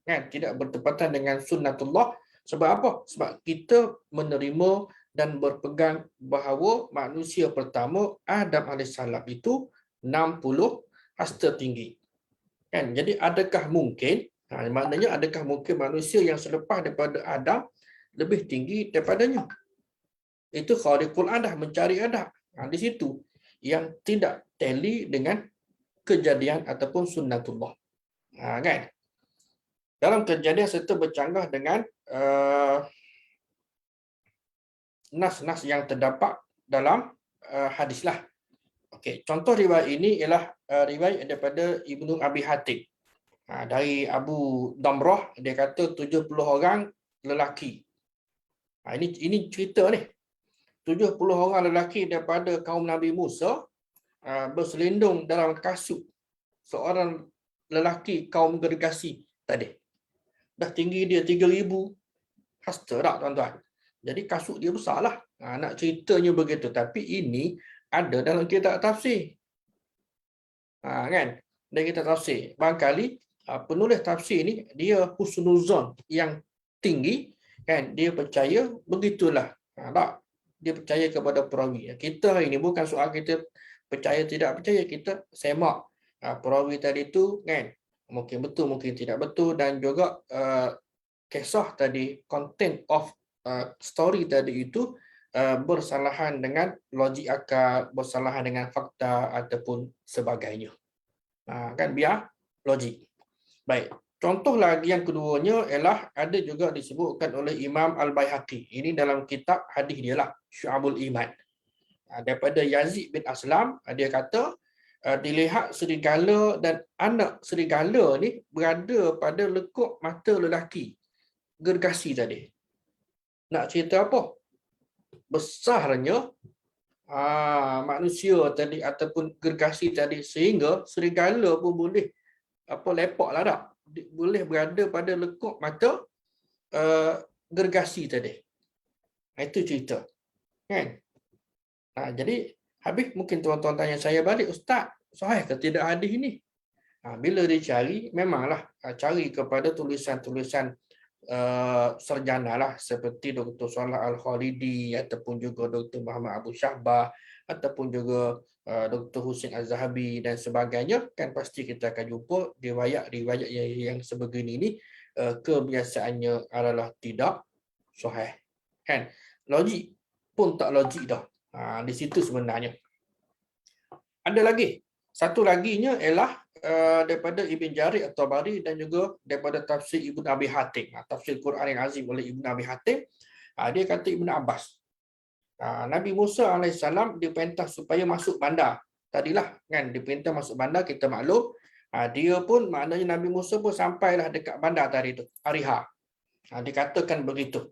kan, tidak bertepatan dengan sunnatullah. Sebab apa? Sebab kita menerima dan berpegang bahawa manusia pertama Adam AS itu 60 hasta tinggi, kan. Jadi adakah mungkin, maknanya adakah mungkin manusia yang selepas daripada Adam lebih tinggi daripadanya? Itu khariqul adah, mencari adah. Di situ yang tidak tally dengan kejadian ataupun sunnatullah, kan. Dalam kejadian serta bercanggah dengan nas-nas yang terdapat dalam hadis lah. Okey, contoh riwayat ini ialah riwayat daripada Ibnu Abi Hatim. Dari Abu Damrah, dia kata 70 orang lelaki. Ini cerita ni. 70 orang lelaki daripada kaum Nabi Musa berselindung dalam kasut seorang lelaki kaum Gergasi tadi. Dah tinggi dia 3,000 hasta tak, tuan-tuan. Jadi kasut dia besarlah. Nak ceritanya begitu. Tapi ini ada dalam kitab tafsir. Kan? Dan kitab tafsir. Barangkali penulis tafsir ni dia husnuzon yang tinggi, kan? Dia percaya begitulah. Tak? Dia percaya kepada perawi. Kita hari ini bukan soal kita percaya tidak percaya, kita semak perawi tadi tu, kan? Mungkin betul, mungkin tidak betul, dan juga kisah tadi, content of story tadi itu bersalahan dengan logik akal, bersalahan dengan fakta ataupun sebagainya. Kan, biar logik. Baik. Contoh lagi yang keduanya ialah ada juga disebutkan oleh Imam Al-Baihaqi. Ini dalam kitab hadis dia lah, Syu'abul Iman. Daripada Yazid bin Aslam, dia kata dilihat serigala dan anak serigala ni berada pada lekuk mata lelaki Gergasi tadi. Nak cerita apa? Besarnya manusia tadi ataupun Gergasi tadi sehingga serigala pun boleh lepak lah tak? Boleh berada pada lekuk mata Gergasi tadi. Itu cerita, kan? Jadi habis mungkin tuan-tuan tanya saya balik, Ustaz, sahih ke tidak hadis ini? Bila dicari, memanglah cari kepada tulisan-tulisan sarjana lah, seperti Dr. Salah Al-Khalidi ataupun juga Dr. Muhammad Abu Syahbah ataupun juga Dr. Husin Az-Zahabi dan sebagainya, kan pasti kita akan jumpa riwayat-riwayat yang sebegini ni kebiasaannya adalah tidak sahih, kan. Logik pun tak logik dah. Di situ sebenarnya. Ada lagi. Satu laginya ialah daripada Ibn Jarir At-Tabari dan juga daripada tafsir Ibn Abi Hatim. Tafsir Quran yang Azim oleh Ibn Abi Hatim. Dia kata Ibn Abbas. Nabi Musa alaihissalam diperintah supaya masuk bandar. Tadilah kan diperintah masuk bandar, kita maklum. Dia pun maknanya Nabi Musa pun sampailah dekat bandar tadi itu, Ariha. Dikatakan begitu.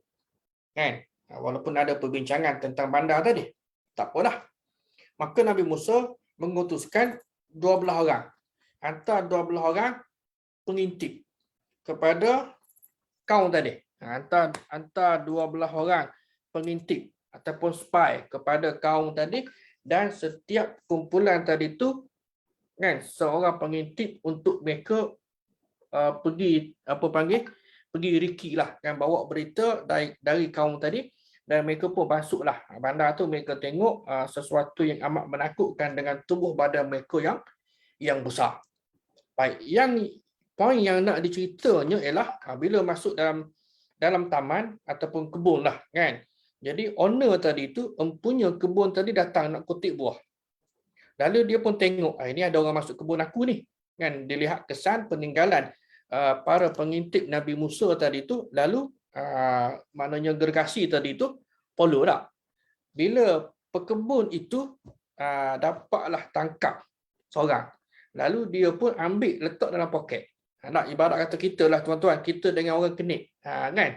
Kan? Walaupun ada perbincangan tentang bandar tadi. Tak apalah. Maka Nabi Musa mengutuskan 12 orang. Hantar 12 orang pengintip kepada kaum tadi. Hantar 12 orang pengintip ataupun spy kepada kaum tadi, dan setiap kumpulan tadi tu kan seorang pengintip untuk mereka pergi pergi riki lah, kan, bawa berita dari kaum tadi, dan mereka pun masuklah bandar tu. Mereka tengok sesuatu yang amat menakutkan dengan tubuh badan mereka yang besar. Baik, poin yang nak diceritanya ialah bila masuk dalam taman ataupun kebun lah, kan. Jadi owner tadi tu empunya kebun tadi datang nak kutip buah. Lalu dia pun tengok, ini ada orang masuk kebun aku ni, kan. Dilihat kesan peninggalan para pengintip Nabi Musa tadi tu, lalu maknanya gergasi tadi tu follow tak. Bila pekebun itu dapatlah tangkap seorang, lalu dia pun ambil letak dalam poket. Nak ibarat kata kita lah tuan-tuan, kita dengan orang kenit, kan.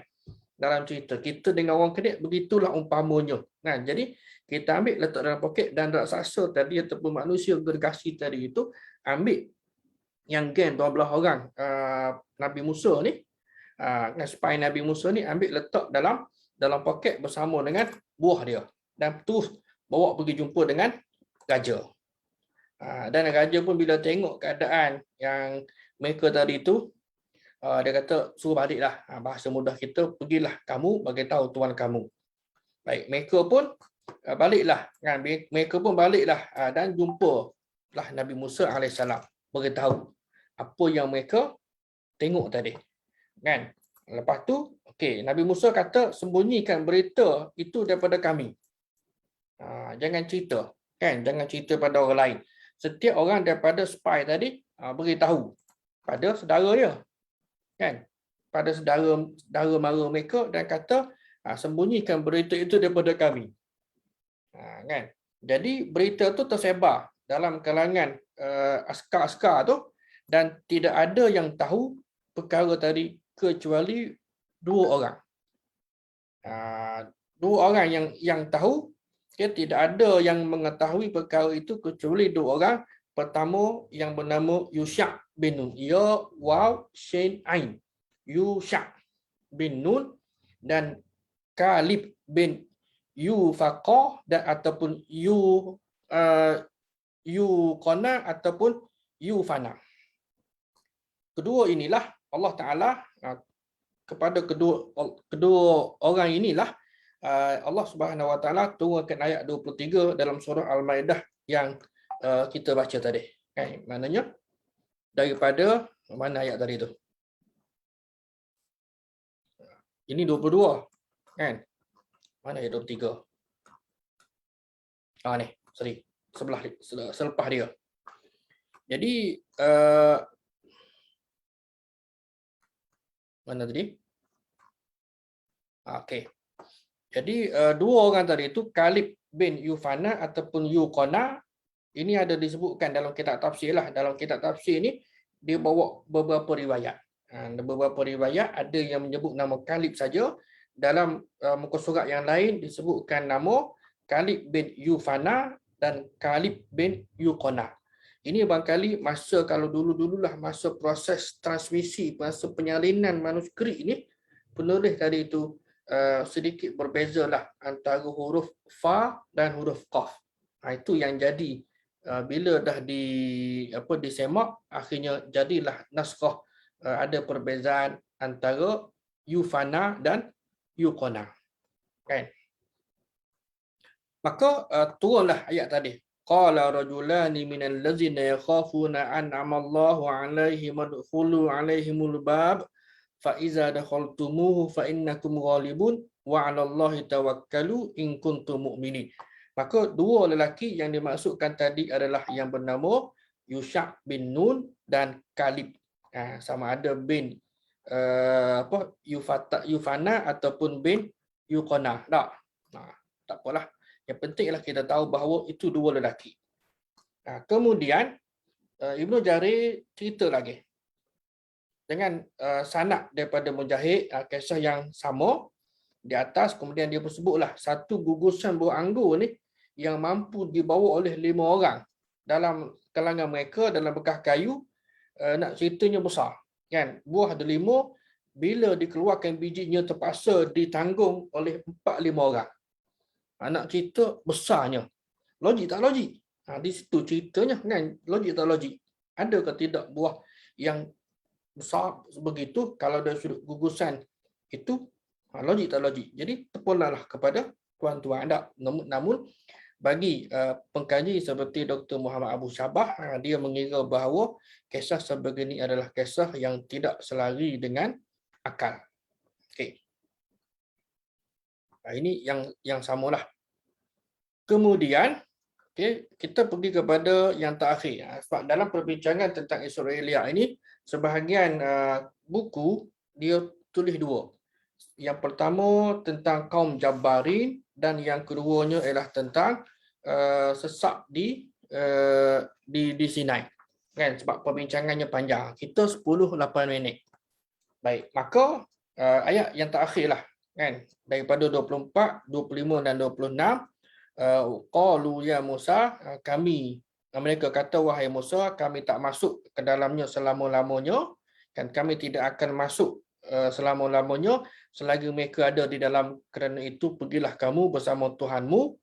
Dalam cerita kita dengan orang kenit begitulah umpamanya. Nah, jadi kita ambil letak dalam poket, dan raksasa tadi ataupun manusia gergasi tadi itu ambil yang geng 12 orang Nabi Musa ni, spy Nabi Musa ni, ambil letak dalam poket bersama dengan buah dia, dan terus bawa pergi jumpa dengan raja. Dan raja pun bila tengok keadaan yang mereka tadi tu, dia kata suruh baliklah. Bahasa mudah kita, pergilah kamu bagi tahu tuan kamu. Baik, mereka pun baliklah, kan. Mereka pun baliklah dan jumpalah Nabi Musa alaihissalam, beritahu apa yang mereka tengok tadi, kan. Lepas tu Nabi Musa kata sembunyikan berita itu daripada kami. Jangan cerita, kan, jangan cerita pada orang lain. Setiap orang daripada spy tadi beritahu pada saudara dia, kan, pada saudara mara mereka, dan kata sembunyikan berita itu daripada kami. Kan. Jadi berita tu tersebar dalam kalangan askar-askar tu, dan tidak ada yang tahu perkara tadi kecuali 2 orang. 2 orang yang tahu. Tidak ada yang mengetahui perkara itu kecuali 2 orang. Pertama yang bernama Yusha bin Nun. Ya waw shin ain. Yusha bin Nun, dan Kalib bin Yufaqah, dan ataupun Yuqana ataupun Yufana. Kedua inilah Allah Taala, kepada kedua orang inilah Allah Subhanahu Wa Taala turunkan ayat 23 dalam surah Al-Maidah yang kita baca tadi. Maknanya daripada mana ayat tadi tu? Ini 22, kan? Mana ayat 23? Ni, sorry. Selepas dia. Jadi mana tadi? Jadi 2 orang tadi itu, Kalib bin Yufana ataupun Yuqana, ini ada disebutkan dalam kitab tafsir lah. Dalam kitab tafsir ni dia bawa beberapa riwayat. Beberapa riwayat ada yang menyebut nama Kalib saja. Dalam muka surat yang lain disebutkan nama Kalib bin Yufana dan Kalib bin Yuqana. Ini barangkali masa, kalau dulu-dululah masa proses transmisi, masa penyalinan manuskrip ini, penulis tadi itu sedikit berbezalah antara huruf fa dan huruf qaf. Itu yang jadi bila dah disemak, akhirnya jadilah naskah, ada perbezaan antara Yufana dan Yuqana, kan. Maka turunlah ayat tadi. Qala rajulani minal ladzina yakhafuna an'ama Allahu 'alaihim adkhulu 'alaihimul bab fa iza dakhaltumuhu fa innakum ghalibun wa 'alallahi tawakkalu in kuntum mu'minin. Maka 2 lelaki yang dimaksudkan tadi adalah yang bernama Yusha bin Nun dan Kalib. Sama ada bin Yufana ataupun bin yuqana. Tak. Tak apalah. Yang pentinglah kita tahu bahawa itu dua lelaki. Kemudian Ibnu Jarir cerita lagi dengan sanad daripada Mujahid, kisah yang sama di atas. Kemudian dia sebutlah satu gugusan buah anggur ni yang mampu dibawa oleh 5 orang dalam kalangan mereka dalam bekas kayu. Nak ceritanya besar kan, buah ada 5, bila dikeluarkan bijinya terpaksa ditanggung oleh 4-5 orang. Nak cerita besarnya, logik tak logik? Di situ ceritanya kan, logik tak logik? Ada ke tidak buah yang besar begitu kalau dari sudut gugusan itu? Logik tak logik? Jadi terpulanglah kepada tuan-tuan anda. Namun bagi pengkaji seperti Dr. Muhammad Abu Syabah, dia mengira bahawa kisah sebegini adalah kisah yang tidak selari dengan akal. Okey. Ini yang samalah. Kemudian kita pergi kepada yang terakhir. Sebab dalam perbincangan tentang Israiliyah ini, sebahagian buku dia tulis 2. Yang pertama tentang kaum Jabbarin dan yang keduanya ialah tentang sesat di Sinai. Kan, sebab perbincangannya panjang. Kita 10-8 minit. Baik, maka ayat yang terakhirlah kan, daripada 24, 25 dan 26, qalu ya Musa, mereka kata wahai Musa, kami tak masuk ke dalamnya selama-lamanya, kan kami tidak akan masuk selama-lamanya selagi mereka ada di dalam. Kerana itu pergilah kamu bersama Tuhanmu,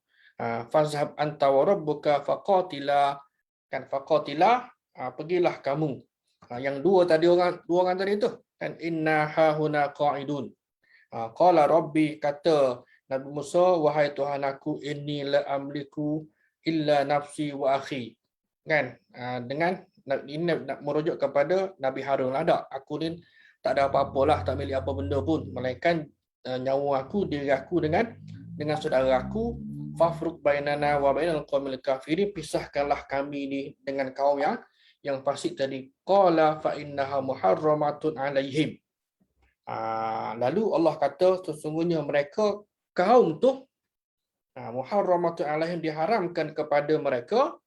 fazhab anta wa rabbuka faqatila, kan faqatila, pergilah kamu. Yang dua orang tadi tu kan, inna hahuna qa'idun. Qala rabbi, kata Nabi Musa, wahai Tuhan aku, inni la amliku illa nafsi wa akhi. Kan, dengan ini nak merujuk kepada Nabi Harun lah. Tak, aku ni tak ada apa-apalah, tak milik apa benda pun, melainkan nyawa aku, diri aku dengan saudara aku. Fafruq bainana wa bainal qaumil kafirin, pisahkanlah kami ni dengan kaum yang fasik tadi. Qala fa innaha muharramatun alaihim. Lalu Allah kata sesungguhnya mereka kaum tu muharramatun alaihim, diharamkan kepada mereka,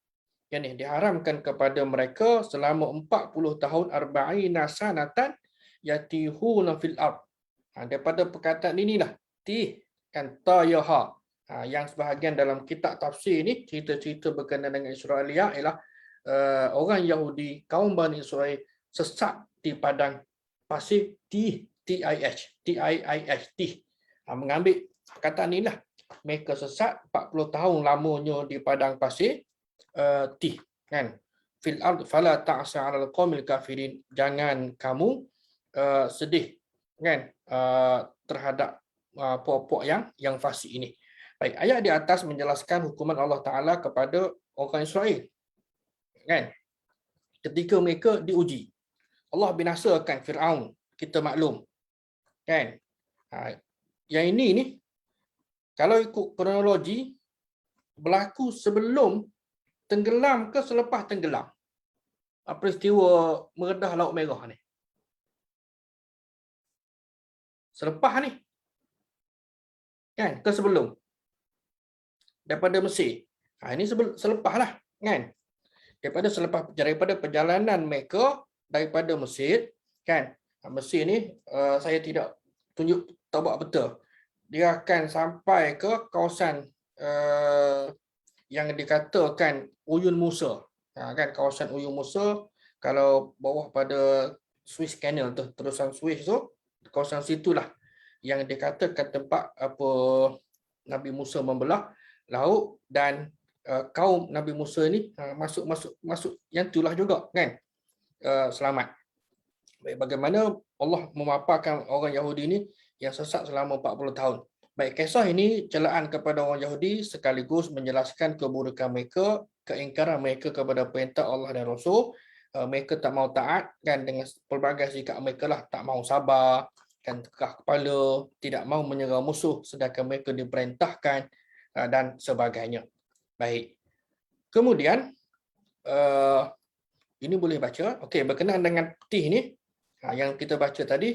yakni diharamkan kepada mereka selama 40 tahun, arba'ina sanatan yatihuna fil ard. Daripada perkataan inilah kan tayaha, yang sebahagian dalam kitab tafsir ini cerita-cerita berkenaan dengan Israiliyah ialah orang Yahudi kaum Bani Israel sesat di padang pasir TIH, mengambil perkataan inilah, mereka sesat 40 tahun lamanya di padang pasir kan, fil ard fala ta'sa 'alal qaumil kafirin, jangan kamu sedih kan terhadap puak-puak yang fasik ini. Baik, ayat di atas menjelaskan hukuman Allah Taala kepada orang Israel kan, ketika mereka diuji. Allah binasakan Firaun, kita maklum kan. Yang ini ni kalau ikut kronologi berlaku sebelum tenggelam ke selepas tenggelam peristiwa meredah Laut Merah ni? Selepas ni kan, ke sebelum daripada Mesir. Ini selepas lah kan, daripada perjalanan mereka daripada Mesir kan. Mesir ni saya tidak tunjuk tabak betul, dia akan sampai ke kawasan yang dikatakan Uyun Musa, kan, kawasan Uyun Musa. Kalau bawah pada Suez Canal tu, terusan Suez tu, kawasan situlah yang dikatakan tempat apa Nabi Musa membelah laut, dan kaum Nabi Musa ni masuk yang itulah juga kan, selamat. Baik, bagaimana Allah memaparkan orang Yahudi ni yang sesat selama 40 tahun. Baik, kisah ini celaan kepada orang Yahudi sekaligus menjelaskan keburukan mereka, keingkaran mereka kepada perintah Allah dan Rasul. Mereka tak mau taat kan, dengan pelbagai sikap mereka lah, tak mau sabar kan, tekah kepala, tidak mau menyerang musuh sedangkan mereka diperintahkan dan sebagainya. Baik. Kemudian ini boleh baca. Okey, berkenaan dengan petih ni yang kita baca tadi,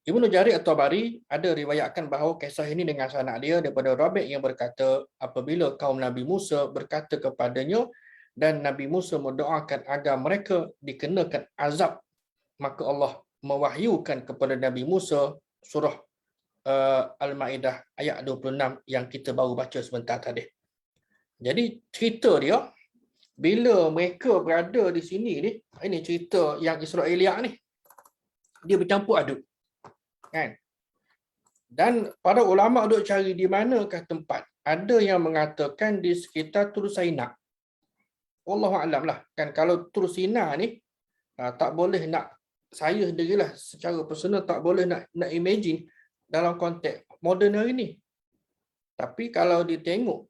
Ibnu Jarir At-Tabari ada riwayatkan bahawa kisah ini dengan sanad dia daripada Rabi' yang berkata, apabila kaum Nabi Musa berkata kepadanya dan Nabi Musa mendoakan agar mereka dikenakan azab, maka Allah mewahyukan kepada Nabi Musa surah Al-Maidah ayat 26 yang kita baru baca sebentar tadi. Jadi cerita dia bila mereka berada di sini ni, ini cerita yang Israeliat ni, dia bercampur aduk. Kan? Dan para ulama duk cari di manakah tempat. Ada yang mengatakan di sekitar Tur Saina. Wallahu a'lam lah. Kan kalau Tur Saina ni tak boleh nak, saya sendirilah secara personal tak boleh nak imagine dalam konteks moden hari ni. Tapi kalau ditengok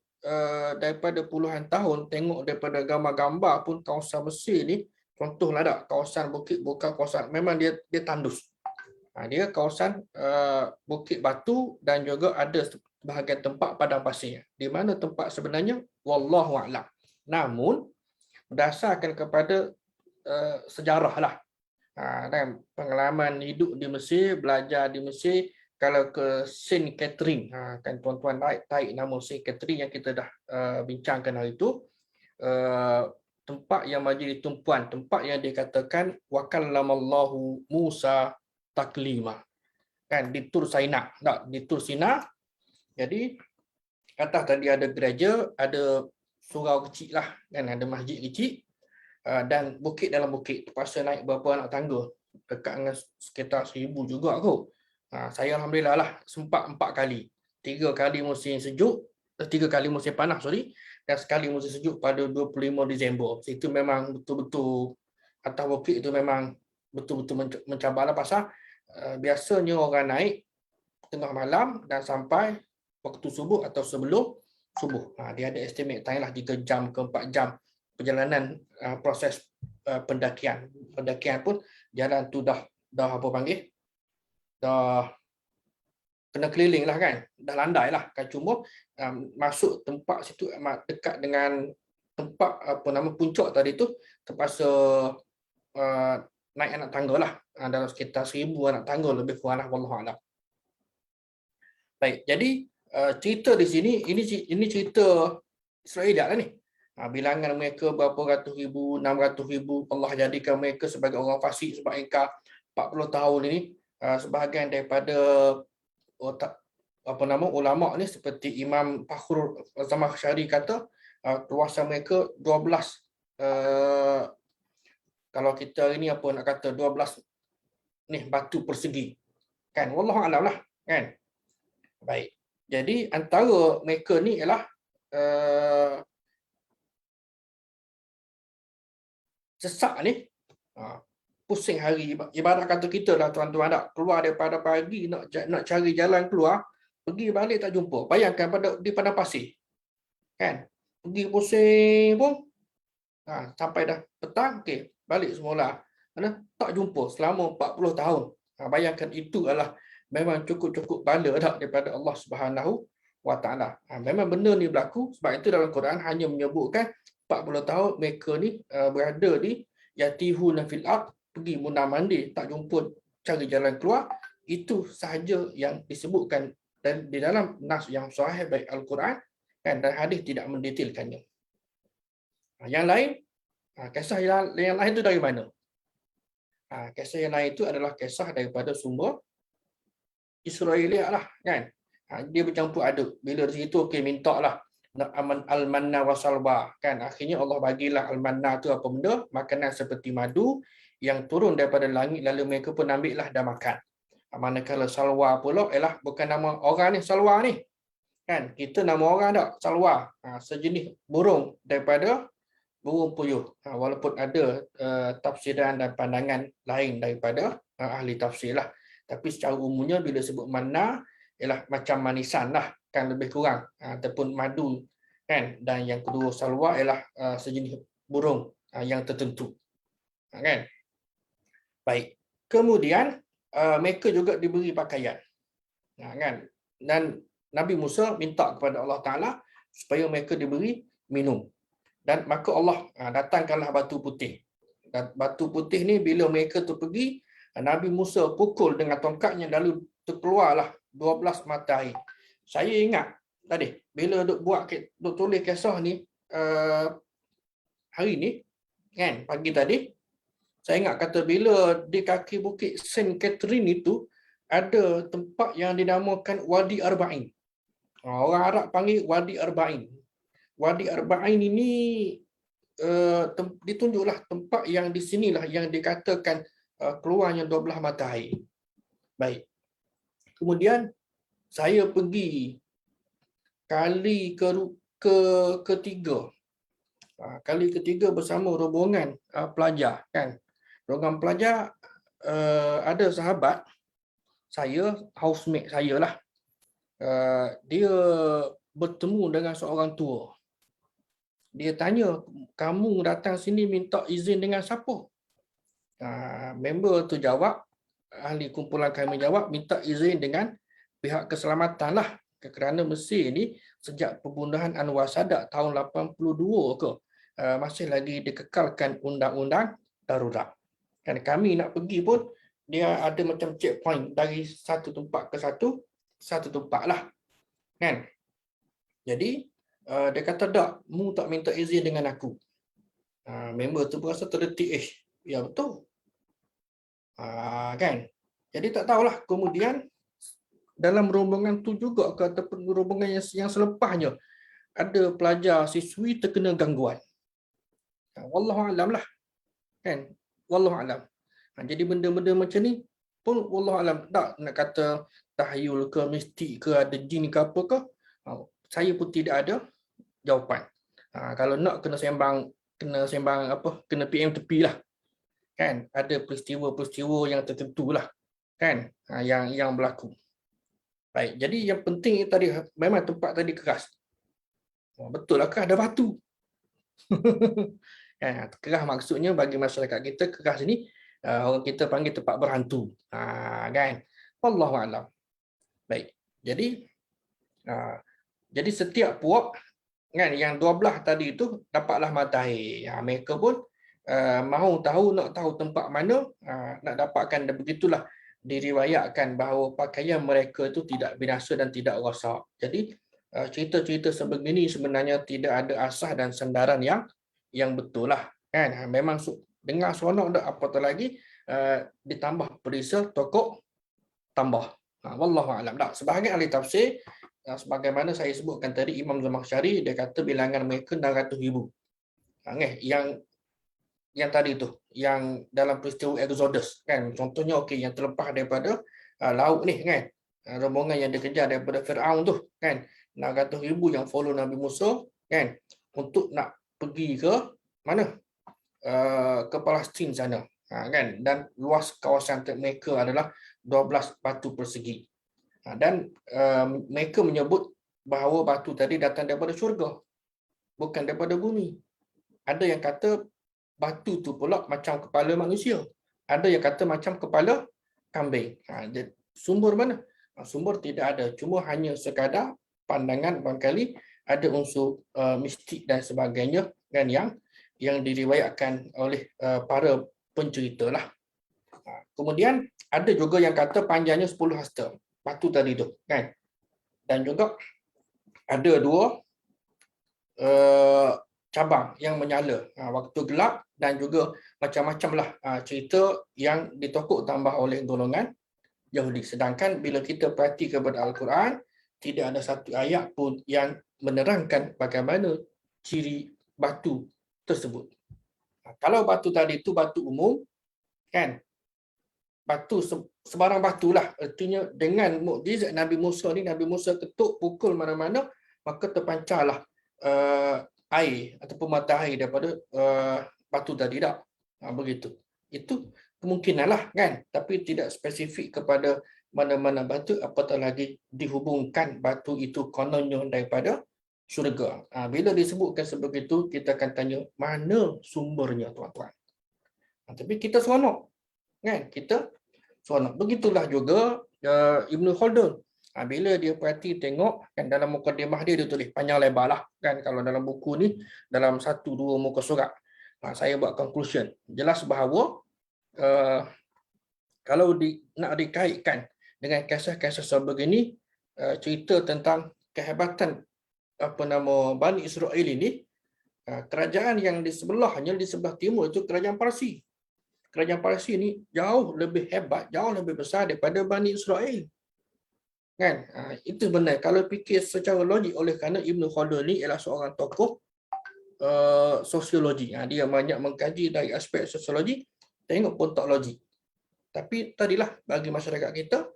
daripada puluhan tahun, tengok daripada gambar-gambar pun kawasan Mesir ni, contohlah tak, kawasan bukit bukan kawasan, memang dia tandus. Dia kawasan bukit batu dan juga ada bahagian tempat padang pasir. Di mana tempat sebenarnya? Wallahu a'lam. Namun berdasarkan kepada sejarah lah, dan pengalaman hidup di Mesir, belajar di Mesir, kalau ke Saint Catherine, kan tuan-tuan tarik nama Saint Catherine yang kita dah bincangkan hari itu, tempat yang menjadi tumpuan, tempat yang dikatakan wa kallamallahu Musa taklima, kan di Tur Saina, tak di Tur Sina. Jadi atas tadi ada gereja, ada surau kecil lah, kan ada masjid kecil, dan bukit dalam bukit, terpaksa naik berapa anak tangga, dekat dengan sekitar 1000 juga kot. Saya alhamdulillah lah sempat 4 kali, 3 kali musim sejuk, 3 kali musim panas dan sekali musim sejuk pada 25 Disember. Itu memang betul-betul atas bukit itu memang betul-betul mencabarlah, pasal biasanya orang naik tengah malam dan sampai waktu subuh atau sebelum subuh. Dia ada estimate time lah 3 jam ke 4 jam perjalanan proses pendakian. Pendakian pun jalan tu dah apa panggil? Dah kena keliling lah kan, dah landai lah kan, cuma masuk tempat situ dekat dengan tempat apa nama puncak tadi tu terpaksa naik anak tangga lah, dalam sekitar 1000 anak tangga lebih kurang lah, wallahu a'lam. Baik, jadi cerita di sini ini cerita Israeliat lah ni. Bilangan mereka berapa ratus ribu, 600 ribu, Allah jadikan mereka sebagai orang fasik sebab ingkar 40 tahun ini. Sebahagian daripada ulama ni seperti Imam Fakhrul Zamakhsyari kata luasan mereka 12, kalau kita ini apa nak kata 12 ni batu persegi, kan, wallahu a'lam lah, kan. Baik, jadi antara mereka ni ialah sesak ni, pusing hari, ibarat kata kita lah tuan-tuan, nak keluar daripada pagi nak cari jalan keluar, pergi balik tak jumpa. Bayangkan di padang pasir, kan, pergi pusing pun sampai dah petang, okey, balik semula, tak jumpa selama 40 tahun. Bayangkan itu adalah memang cukup bala dah daripada Allah Subhanahu wa taala. Memang benda ni berlaku, sebab itu dalam Quran hanya menyebutkan 40 tahun mereka ni berada di yatihuna fil ard, pergi mundar-mandir tak jumpa cari jalan keluar. Itu sahaja yang disebutkan dan di dalam nas yang sahih baik Al-Quran kan dan hadis tidak mendetailkannya. Yang lain, kisah yang lain itu dari mana? Kisah yang lain itu adalah kisah daripada sumber Israeliat lah, kan. Dia bercampur aduk. Bila di situ okey, minta lah al-manna wa salwa, kan. Akhirnya Allah bagilah al-manna tu apa benda? Makanan seperti madu yang turun daripada langit, lalu mereka pun ambil lah dan makan. Manakala salwa pula ialah bukan nama orang ni, salwa ni, kan. Kita nama orang tak, salwa, sejenis burung daripada burung puyuh. Walaupun ada tafsiran dan pandangan lain daripada ahli tafsir lah. Tapi secara umumnya bila sebut manna ialah macam manisan lah, kan, lebih kurang, ataupun madu, kan. Dan yang kedua salwa ialah sejenis burung yang tertentu, kan. Baik, kemudian mereka juga diberi pakaian, kan. Dan Nabi Musa minta kepada Allah Ta'ala supaya mereka diberi minum. Dan maka Allah datangkanlah batu putih. Dan batu putih ni bila mereka tu pergi Nabi Musa pukul dengan tongkatnya, lalu terkeluarlah 12 mata air. Saya ingat tadi bila duk tulis kisah ni hari ni kan, pagi tadi saya ingat kata bila di kaki bukit Saint Catherine itu ada tempat yang dinamakan Wadi Arba'in. Orang Arab panggil Wadi Arba'in. Wadi Arba'in ini ditunjuklah tempat yang di sinilah yang dikatakan keluarnya 12 mata air. Baik. Kemudian saya pergi kali ketiga. Kali ketiga bersama rombongan pelajar kan. Rombongan pelajar ada sahabat saya, housemate saya lah. Dia bertemu dengan seorang tua. Dia tanya, kamu datang sini minta izin dengan siapa? Member tu jawab, ahli kumpulan kami jawab, minta izin dengan pihak keselamatan lah. Kerana Mesir ni sejak pembunuhan Anwar Sadat tahun 82 ke, masih lagi dikekalkan undang-undang darurat. Kan kami nak pergi pun, dia ada macam checkpoint dari satu tempat ke satu tempat lah. Kan? Jadi, dia kata, tak, mu tak minta izin dengan aku. Member tu berasa terdetik, ya betul. Kan? Jadi tak tahulah kemudian dalam rombongan tu juga ke ataupun rombongan yang selepasnya ada pelajar siswi terkena gangguan. Wallahu alam lah. Kan? Wallahu alam. Jadi benda-benda macam ni pun wallahu alam, tak nak kata tahyul ke mistik ke ada jin ke apa ke. Saya pun tidak ada jawapan. Kalau nak kena sembang apa, kena PM tepi lah. Kan? Ada peristiwa-peristiwa yang tertentu lah. Kan? Yang berlaku. Baik, jadi yang penting tadi memang tempat tadi keras. Betul lah, ada batu. Keras maksudnya bagi masyarakat kita, keras ni orang kita panggil tempat berhantu. Kan? Wallahu a'lam. Baik. Jadi setiap puak kan yang 12 tadi itu dapatlah mata air. Mereka pun nak tahu tempat mana, nak dapatkan, dan begitulah diriwayatkan bahawa pakaian mereka itu tidak binasa dan tidak rosak. Jadi cerita-cerita sebegini sebenarnya tidak ada asas dan sandaran yang betul lah. Kan? Memang dengar seronok dah, apatah lagi ditambah perisa tokok tambah. Wallahu a'lam. Sebahagian ahli tafsir, sebagaimana saya sebutkan tadi, Imam Zamakhsyari dia kata bilangan mereka 600,000. Yang tadi tu, yang dalam peristiwa Exodus kan, contohnya yang terlepas daripada laut ni kan, rombongan yang dikejar daripada Firaun tu kan, 600,000 yang follow Nabi Musa kan, untuk nak pergi ke mana, ke Palestin sana kan, dan luas kawasan mereka adalah 12 batu persegi. Dan mereka menyebut bahawa batu tadi datang daripada syurga, bukan daripada bumi. Ada yang kata batu tu pula macam kepala manusia. Ada yang kata macam kepala kambing. Sumber mana? Sumber tidak ada. Cuma hanya sekadar pandangan, barangkali ada unsur mistik dan sebagainya kan, yang diriwayatkan oleh para pencerita lah. Kemudian ada juga yang kata panjangnya 10 hasta. Batu tadi tu kan. Dan juga ada 2 cabang yang menyala waktu gelap, dan juga macam-macam lah cerita yang ditokok tambah oleh golongan Yahudi. Sedangkan bila kita perhati kepada Al-Quran, tidak ada satu ayat pun yang menerangkan bagaimana ciri batu tersebut. Kalau batu tadi itu batu umum kan, batu sebarang batu lah, artinya dengan mukjizat Nabi Musa ni, Nabi Musa ketuk pukul mana-mana, maka terpancarlah air ataupun mata air daripada batu tadi tak. Begitu. Itu kemungkinan lah kan, tapi tidak spesifik kepada mana-mana batu, apatah lagi dihubungkan batu itu kononnya daripada syurga. Bila disebutkan sebegitu, kita akan tanya mana sumbernya, tuan-tuan. Tapi kita seronok kan, kita seronok. Begitulah juga Ibn Khaldun. Bila dia perhati tengok kan, dalam mukadimah dia tulis panjang lebar lah kan, kalau dalam buku ni dalam 1-2 muka surat. Saya buat conclusion jelas bahawa Kalau nak dikaitkan dengan kisah-kisah sebegini, cerita tentang kehebatan Bani Israel ini, kerajaan yang di sebelahnya, di sebelah timur itu kerajaan Parsi. Kerajaan Parsi ini jauh lebih hebat, jauh lebih besar daripada Bani Israel. Kan? Itu benar. Kalau fikir secara logik, oleh kerana Ibn Khaldun ni ialah seorang tokoh sosiologi. Dia banyak mengkaji dari aspek sosiologi, tengok pun tak logik. Tapi tadilah bagi masyarakat kita,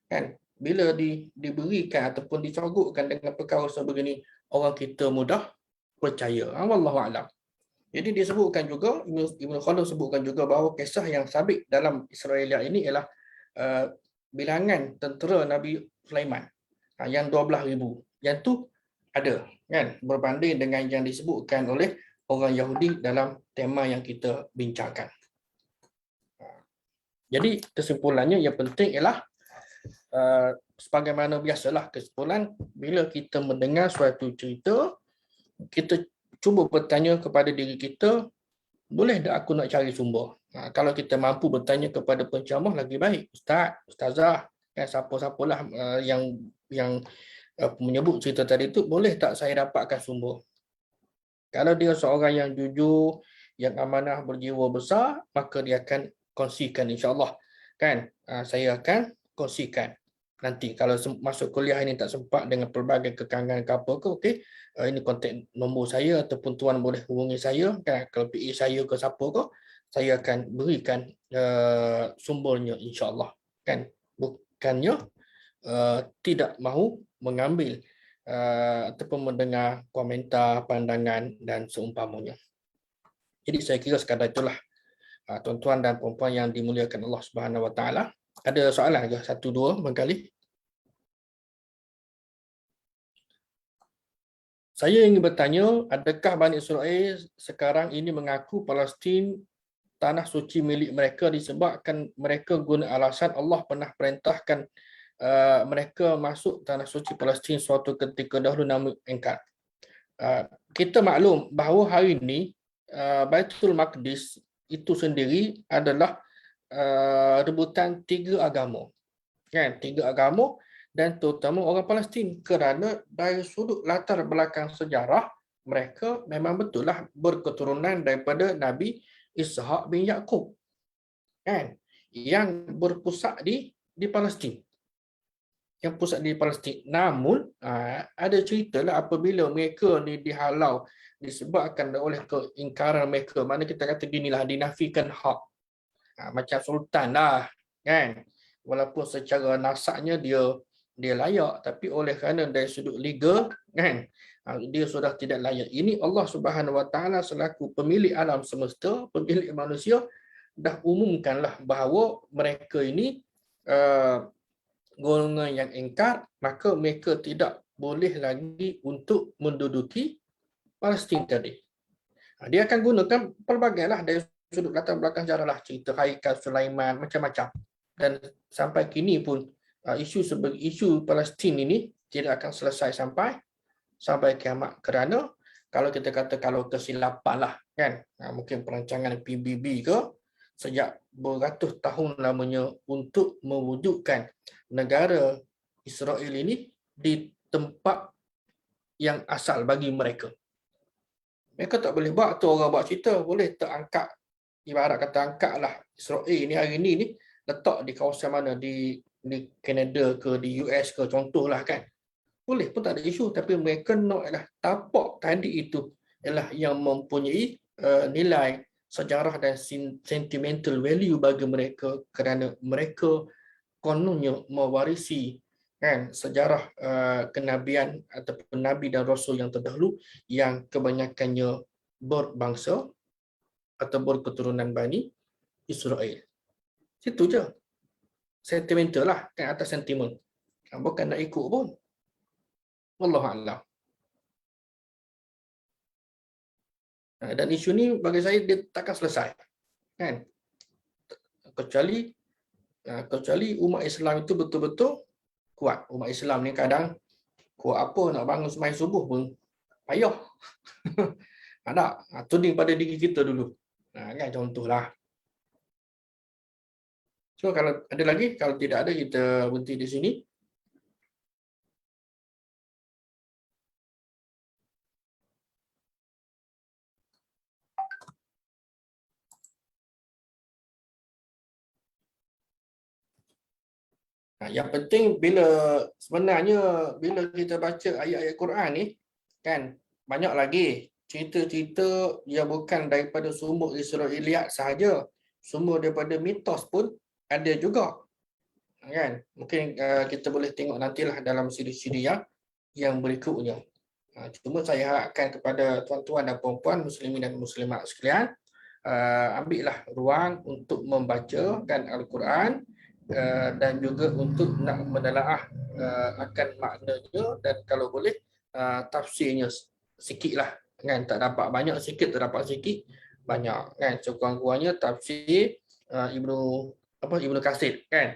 kan, bila diberikan ataupun dicogokkan dengan perkara sebegini, orang kita mudah percaya. Wallahu a'lam. Jadi disebutkan juga, Ibn Khaldun sebutkan juga bahawa kisah yang sabit dalam Israeliat ini ialah bilangan tentera Nabi Sulaiman yang 12,000. Yang tu ada, kan, berbanding dengan yang disebutkan oleh orang Yahudi dalam tema yang kita bincangkan. Jadi kesimpulannya yang penting ialah sebagaimana biasalah kesimpulan, bila kita mendengar suatu cerita, kita cuba bertanya kepada diri kita, boleh tak aku nak cari sumber? Kalau kita mampu bertanya kepada penceramah, lagi baik. Ustaz, ustazah, siapa-siapalah yang menyebut cerita tadi itu, boleh tak saya dapatkan sumber? Kalau dia seorang yang jujur, yang amanah, berjiwa besar, maka dia akan kongsikan, insyaAllah. Kan? Saya akan kongsikan. Nanti kalau masuk kuliah ini tak sempat dengan pelbagai kekangan ke apa ke, okey, ini kontak nombor saya ataupun tuan boleh hubungi saya, kan? Kalau PA saya ke siapa ke, saya akan berikan sumbernya, insyaAllah. Kan? Bukannya tidak mahu mengambil ataupun mendengar komentar, pandangan dan seumpamanya. Jadi saya kira sekadar itulah, tuan-tuan dan puan-puan yang dimuliakan Allah Subhanahu Wa Taala. Ada soalan ke? 1, 2 barangkali? Saya ingin bertanya, adakah Bani Israel sekarang ini mengaku Palestin tanah suci milik mereka disebabkan mereka guna alasan Allah pernah perintahkan mereka masuk tanah suci Palestin suatu ketika dahulu namun engkar? Kita maklum bahawa hari ini Baitul Maqdis itu sendiri adalah rebutan 3 agama. Kan? 3 agama dan terutama orang Palestin, kerana dari sudut latar belakang sejarah mereka memang betul lah berketurunan daripada Nabi Ishaq bin Yaqub, kan, yang berpusat di Palestin. Yang pusat di Palestin. Namun ada ceritalah apabila mereka ni dihalau disebabkan oleh keingkaran mereka, mana kita kata ginilah, dinafikan hak. Macam sultan lah, kan, walaupun secara nasabnya dia layak, tapi oleh kerana dari sudut legal, kan, dia sudah tidak layak. Ini Allah Subhanahu Wa Taala selaku pemilik alam semesta, pemilik manusia, dah umumkanlah bahawa mereka ini golongan yang ingkar, maka mereka tidak boleh lagi untuk menduduki Palestin tadi. Dia akan gunakan pelbagai lah dari sudut latar belakang sejarah lah, cerita Haikal, Sulaiman, macam-macam. Dan sampai kini pun isu Palestin ini tidak akan selesai sampai kiamat, kerana kalau kita kata kalau kesilapan lah, kan, mungkin perancangan PBB ke sejak beratus tahun lamanya untuk mewujudkan negara Israel ini di tempat yang asal bagi mereka. Mereka tak boleh buat tu, orang buat cerita, boleh tak angkat, ibarat kata angkatlah Israel ni hari ni letak di kawasan mana, di Canada ke, di US ke, contohlah, kan. Boleh pun tak ada isu, tapi mereka nak ialah tapak tadi itu ialah yang mempunyai nilai sejarah dan sentimental value bagi mereka, kerana mereka kononnya mewarisi, kan, sejarah kenabian ataupun nabi dan rasul yang terdahulu yang kebanyakannya berbangsa atau berketurunan Bani Israel. Situ je. Sentimental lah, kan, atas sentimen. Bukan nak ikut pun. Wallahu a'lam. Dan isu ni bagi saya dia takkan selesai, kan, kecuali umat Islam itu betul-betul kuat. Umat Islam ni kadang kuat apa, nak bangun sembahyang subuh pun payah. Ada tuding pada diri kita dulu, kan, contohlah. So kalau ada lagi, kalau tidak ada kita berhenti di sini. Yang penting sebenarnya bila kita baca ayat-ayat Quran ni kan, banyak lagi cerita-cerita yang bukan daripada sumber Israiliyat sahaja, sumber daripada mitos pun ada juga kan. Mungkin kita boleh tengok nantilah dalam siri-siri yang berikutnya. Cuma saya harapkan kepada tuan-tuan dan puan-puan muslimin dan muslimat sekalian, ambillah ruang untuk membaca kan Al-Quran, dan juga untuk nak menelaah akan maknanya, dan kalau boleh tafsirnya sikitlah kan, tak dapat banyak sikit, tak dapat sikit banyak kan, sekurang-kurangnya tafsir Ibnu Katsir kan,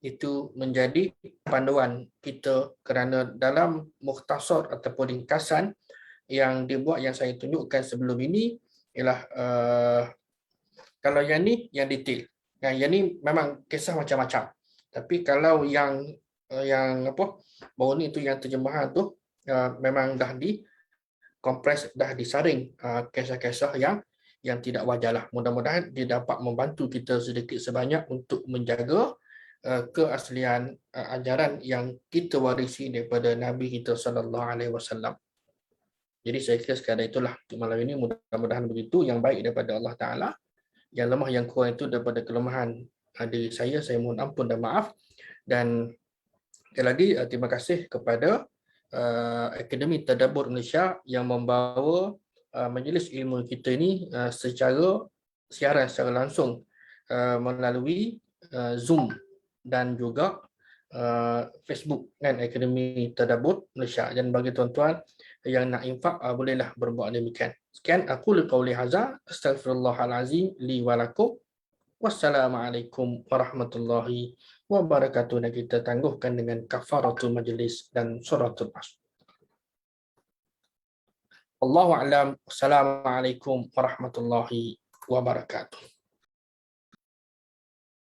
itu menjadi panduan kita, kerana dalam mukhtasar ataupun ringkasan yang dibuat yang saya tunjukkan sebelum ini ialah kalau yang ni yang detail. Yang ni memang kisah macam-macam. Tapi kalau yang baru ni tu yang terjemahan tu memang dah kompres, dah disaring kisah-kisah yang tidak wajar lah. Mudah-mudahan dia dapat membantu kita sedikit sebanyak untuk menjaga keaslian ajaran yang kita warisi daripada Nabi kita sallallahu alaihi wasallam. Jadi saya kira sekadar itulah untuk malam ini, mudah-mudahan begitu yang baik daripada Allah Taala, yang lemah yang kurang itu daripada kelemahan diri saya mohon ampun dan maaf. Dan sekali lagi terima kasih kepada Akademi Tadabbur Malaysia yang membawa majlis ilmu kita ini secara siaran secara langsung melalui Zoom dan juga Facebook kan, Akademi Tadabbur Malaysia. Dan bagi tuan-tuan yang nak infak bolehlah berbuat demikian. Sekian aku qauli hadza, astaghfirullahalazim li wa lakum. Wassalamualaikum warahmatullahi wabarakatuh. Dan kita tangguhkan dengan kafaratul majlis dan suratul asr. Allahu a'lam. Assalamualaikum warahmatullahi wabarakatuh.